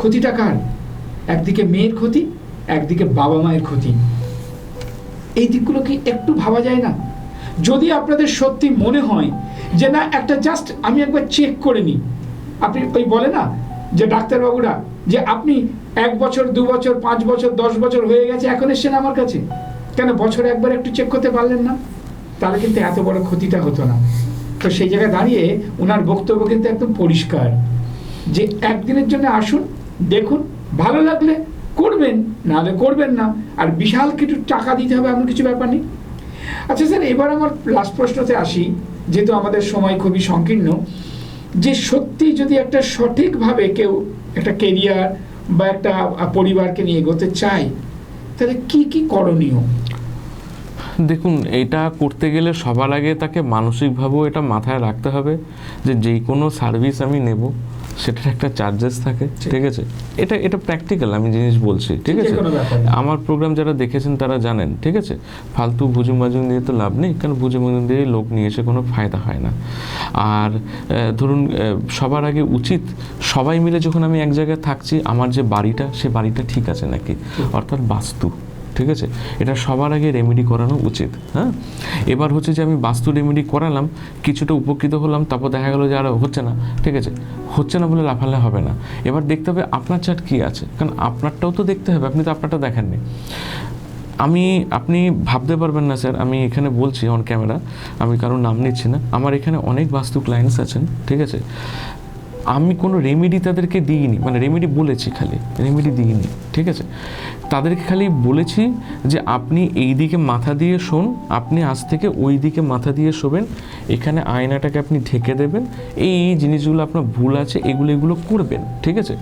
ক্ষতিটা কার? একদিকে মেয়ের ক্ষতি, একদিকে বাবা মায়ের ক্ষতি। এই দিকগুলো কি একটু ভাবা যায় না? যদি আপনাদের সত্যি মনে হয় যে না, একটা জাস্ট আমি একবার চেক করে নিই, আপনি ওই বলে না যে ডাক্তারবাবুরা, যে আপনি 1 বছর 2 বছর 5 বছর 10 বছর হয়ে গেছে, এখন এসছেন আমার কাছে, কেন বছরে একবার একটু চেক করতে পারলেন না? তাহলে কিন্তু এত বড় ক্ষতিটা হতো না। তো সেই জায়গায় দাঁড়িয়ে ওনার বক্তব্য কিন্তু একদম পরিষ্কার, যে একদিনের জন্য আসুন, দেখুন, ভালো লাগলে করবেন, নাহলে করবেন না, আর বিশাল কিছু টাকা দিতে হবে এমন কিছু ব্যাপার নেই। আচ্ছা স্যার, এবার আমার লাস্ট প্রশ্নতে আসি, যেহেতু আমাদের সময় খুবই সংকীর্ণ, যে সত্যি যদি একটা সঠিকভাবে কেউ একটা কেরিয়ার বা একটা পরিবারকে নিয়ে এগোতে চায়, তাহলে কি কি করণীয়? দেখুন, এটা করতে গেলে সবার আগে তাকে মানসিকভাবেও এটা মাথায় রাখতে হবে যে যেই কোনো সার্ভিস আমি নেব সেটার একটা চার্জেস থাকে, ঠিক আছে? এটা প্র্যাকটিক্যাল আমি জিনিস বলছি, ঠিক আছে? আমার প্রোগ্রাম যারা দেখেছেন তারা জানেন, ঠিক আছে? ফালতু ভুজুং বাজুং দিয়ে তো লাভ নেই, কারণ ভুজুং বাজুং দিয়ে লোক নিয়ে এসে কোনো ফায়দা হয় না। আর ধরুন, সবার আগে উচিত সবাই মিলে যখন আমি এক জায়গায় থাকছি, আমার যে বাড়িটা, সে বাড়িটা ঠিক আছে নাকি, অর্থাৎ বাস্তু, ঠিক আছে? এটা সবার আগে রেমেডি করানো উচিত। হ্যাঁ, এবার হচ্ছে যে আমি বাস্তু রেমেডি করালাম, কিছুটা উপকৃত হলাম, তারপর দেখা গেলো যে আর হচ্ছে না, ঠিক আছে? হচ্ছে না বলে লাফালে হবে না, এবার দেখতে হবে আপনার চার্ট কী আছে, কারণ আপনারটাও তো দেখতে হবে, আপনি তো আপনারটা দেখেননি। আপনি ভাবতে পারবেন না স্যার, আমি এখানে বলছি অন ক্যামেরা, আমি কারোর নাম নিচ্ছি না, আমার এখানে অনেক বাস্তু ক্লায়েন্টস আছেন, ঠিক আছে? আমি কোনো রেমেডি তাদেরকে দিইনি, মানে রেমেডি বলেছি, খালি রেমেডি দিইনি, ঠিক আছে? তাদেরকে খালি বলেছি যে আপনি এই দিকে মাথা দিয়ে শোন, আপনি আজ থেকে ওই দিকে মাথা দিয়ে শোবেন, এখানে আয়নাটাকে আপনি ঢেকে দেবেন, এই জিনিসগুলো আপনার ভুল আছে, এগুলো করবেন, ঠিক আছে?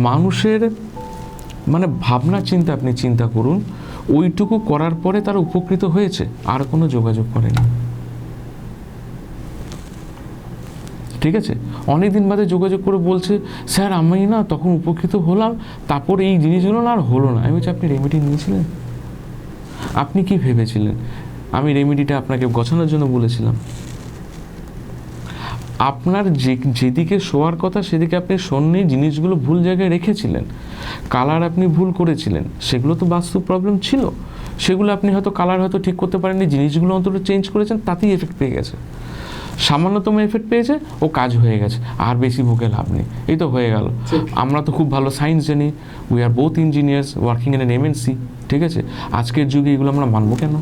মানুষের মানে ভাবনা চিন্তা আপনি চিন্তা করুন, ওইটুকু করার পরে তারা উপকৃত হয়েছে, আর কোনো যোগাযোগ করেনি, ঠিক আছে? অনেক দিন বাদে যোগাযোগ করে বলছে, স্যার আমি না তখন উপকৃত হলাম, তারপর এই জিনিসগুলো না আর হলো না। আমি বলছি, আপনি রেমেডি নিয়েছিলেন? আপনি কি ভেবেছিলেন আমি রেমেডিটা আপনাকে গোছানোর জন্য বলেছিলাম? আপনার যেদিকে শোয়ার কথা সেদিকে আপনি শোননি, জিনিসগুলো ভুল জায়গায় রেখেছিলেন, কালার আপনি ভুল করেছিলেন, সেগুলো তো বাস্তু প্রবলেম ছিল, সেগুলো আপনি হয়তো কালার হয়তো ঠিক করতে পারেননি, জিনিসগুলো অন্তত চেঞ্জ করেছেন, তাতেই এফেক্ট পেয়ে গেছে, সামান্যতম এফেক্ট পেয়েছে, ও কাজ হয়ে গেছে, আর বেশি ভুকে লাভ নেই, এই তো হয়ে গেল। আমরা তো খুব ভালো সায়েন্স জানি, we are both engineers working in an MNC, ঠিক আছে? আজকের যুগে এগুলো আমরা মানবো কেন?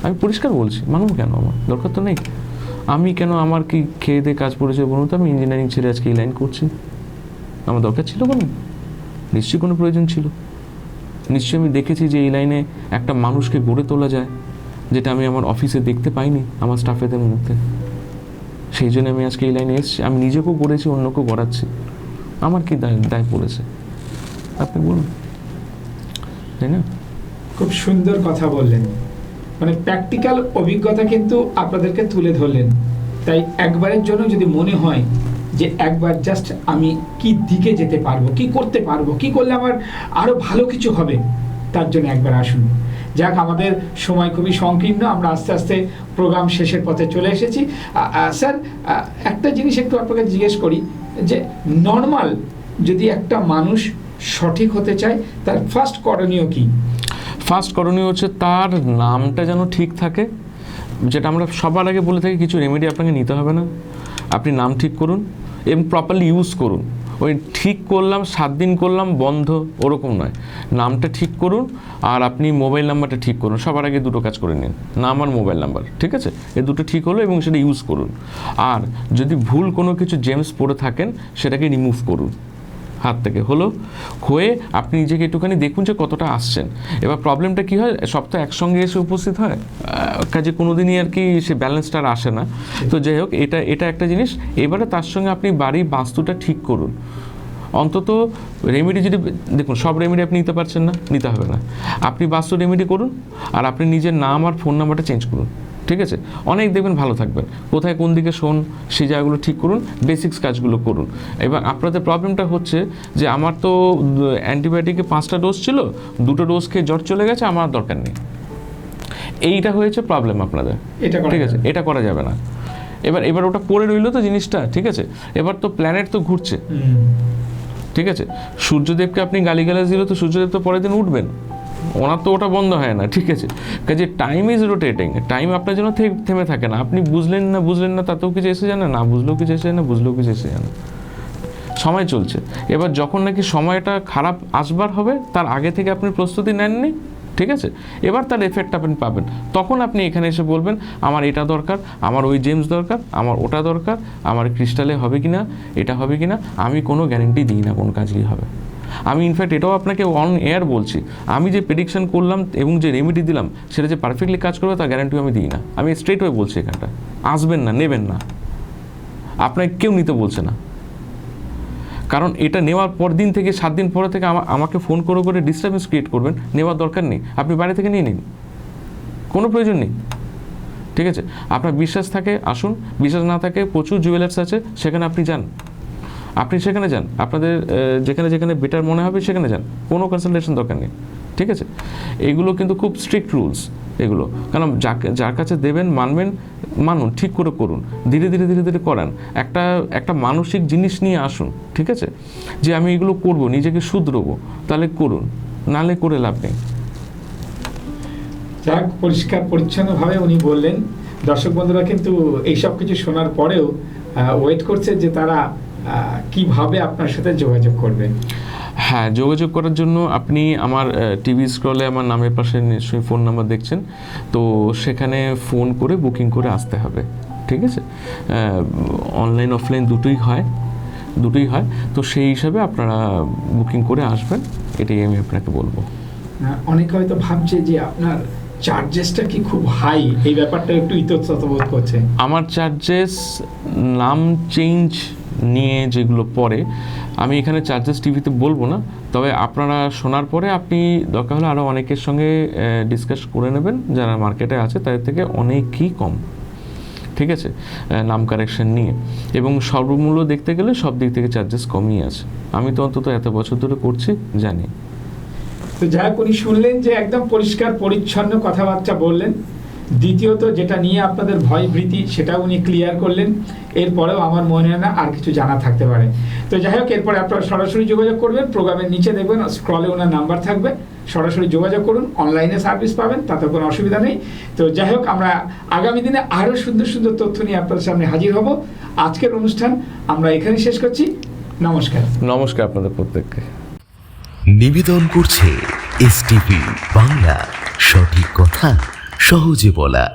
আমি পরিষ্কার বলছি, মানবো কেন? আমার দরকার তো নেই। আমি কেন, আমার কি খেয়ে দিয়ে কাজ পড়েছে বলুন তো? আমি ইঞ্জিনিয়ারিং ছেড়ে আজকে এই লাইন করছি, আমার দরকার ছিল কোনো? নিশ্চয়ই কোনো প্রয়োজন ছিল, নিশ্চয়ই আমি দেখেছি যে এই লাইনে একটা মানুষকে গড়ে তোলা যায়, যেটা আমি আমার অফিসে দেখতে পাইনি আমার স্টাফেদের মধ্যে, সেই জন্য আমি আজকে এই লাইনে এসেছি। আমি নিজেকেও গড়েছি, অন্যকেও গড়াচ্ছি, আমার কি দায় পড়েছে আপনি বলুন, তাই না? খুব সুন্দর কথা বললেন, মানে প্র্যাকটিক্যাল অভিজ্ঞতা কিন্তু আপনাদেরকে তুলে ধরলেন। তাই একবারের জন্য যদি মনে হয় যে একবার জাস্ট আমি কি দিকে যেতে পারবো, কি করতে পারবো, কি করলে আমার আরো ভালো কিছু হবে, তার জন্য একবার আসুন। যাক, আমাদের সময় খুবই সংকীর্ণ, আমরা আস্তে আস্তে প্রোগ্রাম শেষের পথে চলে এসেছি। স্যার, একটা জিনিস একটু আপনাকে জিজ্ঞেস করি, যে নর্মাল যদি একটা মানুষ সঠিক হতে চায়, তার ফার্স্ট করণীয় কি? ফার্স্ট করণীয় হচ্ছে তার নামটা যেন ঠিক থাকে, যেটা আমরা সবার আগে বলে থাকি, কিছু রেমেডি আপনাকে নিতে হবে না, আপনি নাম ঠিক করুন এবং প্রপারলি ইউজ করুন। ওই ঠিক করলাম 7 দিন করলাম বন্ধ, ওরকম নয়, নামটা ঠিক করুন, আর আপনি মোবাইল নাম্বারটা ঠিক করুন। সবার আগে দুটো কাজ করে নিন, নাম আর মোবাইল নাম্বার, ঠিক আছে? এই দুটো ঠিক হলো এবং সেটা ইউজ করুন। আর যদি ভুল কোনো কিছু জেমস পড়ে থাকেন, সেটাকে রিমুভ করুন হাত থেকে। হয়ে আপনি নিজেকে একটুখানি দেখুন যে কতটা আসছেন। এবার প্রবলেমটা কী হয়, সব তো একসঙ্গে এসে উপস্থিত হয়, কাজে কোনো দিনই আর কি সে ব্যালেন্সটা আর আসে না। তো যাই হোক, এটা একটা জিনিস। এবারে তার সঙ্গে আপনি বাড়ির বাস্তুটা ঠিক করুন। অন্তত রেমেডি যদি দেখুন, সব রেমেডি আপনি নিতে পারছেন না, নিতে হবে না, আপনি বাস্তু রেমেডি করুন, আর আপনি নিজের নাম আর ফোন নাম্বারটা চেঞ্জ করুন, ঠিক আছে, অনেক দেখবেন ভালো থাকবেন। কোথায় কোন দিকে শোন সেই জায়গাগুলো ঠিক করুন, বেসিক্স কাজগুলো করুন। এবার আপনাদের প্রবলেমটা হচ্ছে যে আমার তো অ্যান্টিবায়োটিকে 5টা ডোজ ছিল, 2টো ডোজ খেয়ে জ্বর চলে গেছে, আমার দরকার নেই। এইটা হয়েছে প্রবলেম আপনাদের, ঠিক আছে, এটা করা যাবে না। এবার ওটা পড়ে রইলো তো জিনিসটা, ঠিক আছে। এবার তো প্ল্যানেট তো ঘুরছে, ঠিক আছে। সূর্যদেবকে আপনি গালিগালাজ দিলে তো সূর্যদেব তো পরের দিন উঠবেন, ওনার তো ওটা বন্ধ হয় না, ঠিক আছে। কাজে টাইম ইজ রোটেটিং, টাইম আপনার জন্য থেমে থাকে না। আপনি বুঝলেন না তাতেও কিছু এসে যায় না বুঝলেও কিছু এসে যায় না, বুঝলেও কিছু এসে যায় না, সময় চলছে। এবার যখন নাকি সময়টা খারাপ আসবার হবে তার আগে থেকে আপনি প্রস্তুতি নেননি, ঠিক আছে, এবার তার এফেক্ট আপনি পাবেন। তখন আপনি এখানে এসে বলবেন আমার এটা দরকার, আমার ওই জেমস দরকার, আমার ওটা দরকার, আমার ক্রিস্টালে হবে কি না, এটা হবে কি না। আমি কোনো গ্যারেন্টি দিই না কোন কাজই হবে। আমি ইনফ্যাক্ট এটাও আপনাকে অন এয়ার বলছি, আমি যে প্রেডিকশন করলাম এবং যে রেমেডি দিলাম সেটা যে পারফেক্টলি কাজ করবে তার গ্যারান্টিও আমি দিই না। আমি স্ট্রেট হয়ে বলছি এখানটা, আসবেন না, নেবেন না, আপনাকে কেউ নিতে বলছে না। কারণ এটা নেওয়ার পর দিন থেকে 7 দিন পরে থেকে আমাকে ফোন করে ডিস্টার্বেন্স ক্রিয়েট করবেন, নেওয়ার দরকার নেই। আপনি বাইরে থেকে নিয়ে নিন, কোনো প্রয়োজন নেই, ঠিক আছে। আপনার বিশ্বাস থাকে আসুন, বিশ্বাস না থাকে প্রচুর জুয়েলার্স আছে, সেখানে আপনি যান, সেখানে যান, আপনাদের যেখানে বেটার মনে হবে সেখানে যান, কোনো কনসালটেশন দরকার নেই, ঠিক আছে। এগুলো কিন্তু খুব স্ট্রিক্ট রুলস এগুলো, কারণ যার কাছে দেবেন মানুন, ঠিক করে করুন, ধীরে ধীরে করান। একটা মানসিক জিনিস নিয়ে আসুন, ঠিক আছে, যে আমি এগুলো করব, নিজেকে শুধরবো, তাহলে করুন, নালে করে লাভ নেই। যাক, পরিষ্কার পরিচ্ছন্নভাবে উনি বললেন। দর্শক বন্ধুরা কিন্তু এইসব কিছু শোনার পরেও ওয়েট করছে যে তারা কিভাবে আপনার সাথে যোগাযোগ করবেন। হ্যাঁ, যোগাযোগ করার জন্য আপনি আমার টিভি স্ক্রলে আমার নামের পাশে নিশ্চয়ই ফোন নাম্বার দেখছেন, তো সেখানে ফোন করে বুকিং করে আসতে হবে, ঠিক আছে। অনলাইন অফলাইন দুটোই হয়, তো সেই হিসাবে আপনারা বুকিং করে আসবেন, এটাই আমি আপনাকে বলবো। অনেকে হয়তো ভাবছে যে আপনার চার্জেসটা কি খুব হাই, এই ব্যাপারটা একটু ইতস্তত বোধ করছে। আমার চার্জেস নাম চেঞ্জ নিয়ে যেগুলো পড়ে, আমি এখানে চার্জেস টিভিতে বলবো না, তবে আপনারা শোনার পরে আপনি দরকার হলে আরও অনেকের সঙ্গে ডিসকাস করে নেবেন যারা মার্কেটে আছে, তাদের থেকে অনেকই কম, ঠিক আছে, নাম কারেকশন নিয়ে। এবং সর্বমূল্য দেখতে গেলে সব দিক থেকে চার্জেস কমই আছে। আমি তো অন্তত এত বছর ধরে করছি, জানি। তো যাই হোক, উনি শুনলেন যে একদম পরিষ্কার পরিচ্ছন্ন কথাবার্তা বললেন। দ্বিতীয়ত যেটা নিয়ে আপনাদের ভয় ভীতি সেটাও উনি ক্লিয়ার করলেন। এরপরেও আমার মনে হয় না আর কিছু জানা থাকতে পারে। তো যাই হোক, এরপরে আপনারা সরাসরি যোগাযোগ করবেন, প্রোগ্রামের নিচে দেখবেন স্ক্রলে ওনার নাম্বার থাকবে, সরাসরি যোগাযোগ করুন, অনলাইনে সার্ভিস পাবেন, তাতে কোনো অসুবিধা নেই। তো যাই হোক, আমরা আগামী দিনে আরও সুন্দর সুন্দর তথ্য নিয়ে আপনাদের সামনে হাজির হব। আজকের অনুষ্ঠান আমরা এখানে শেষ করছি। নমস্কার আপনাদের প্রত্যেককে। নিবেদন করছে এসটিভি বাংলা, সঠিক কথা সহজে বলা।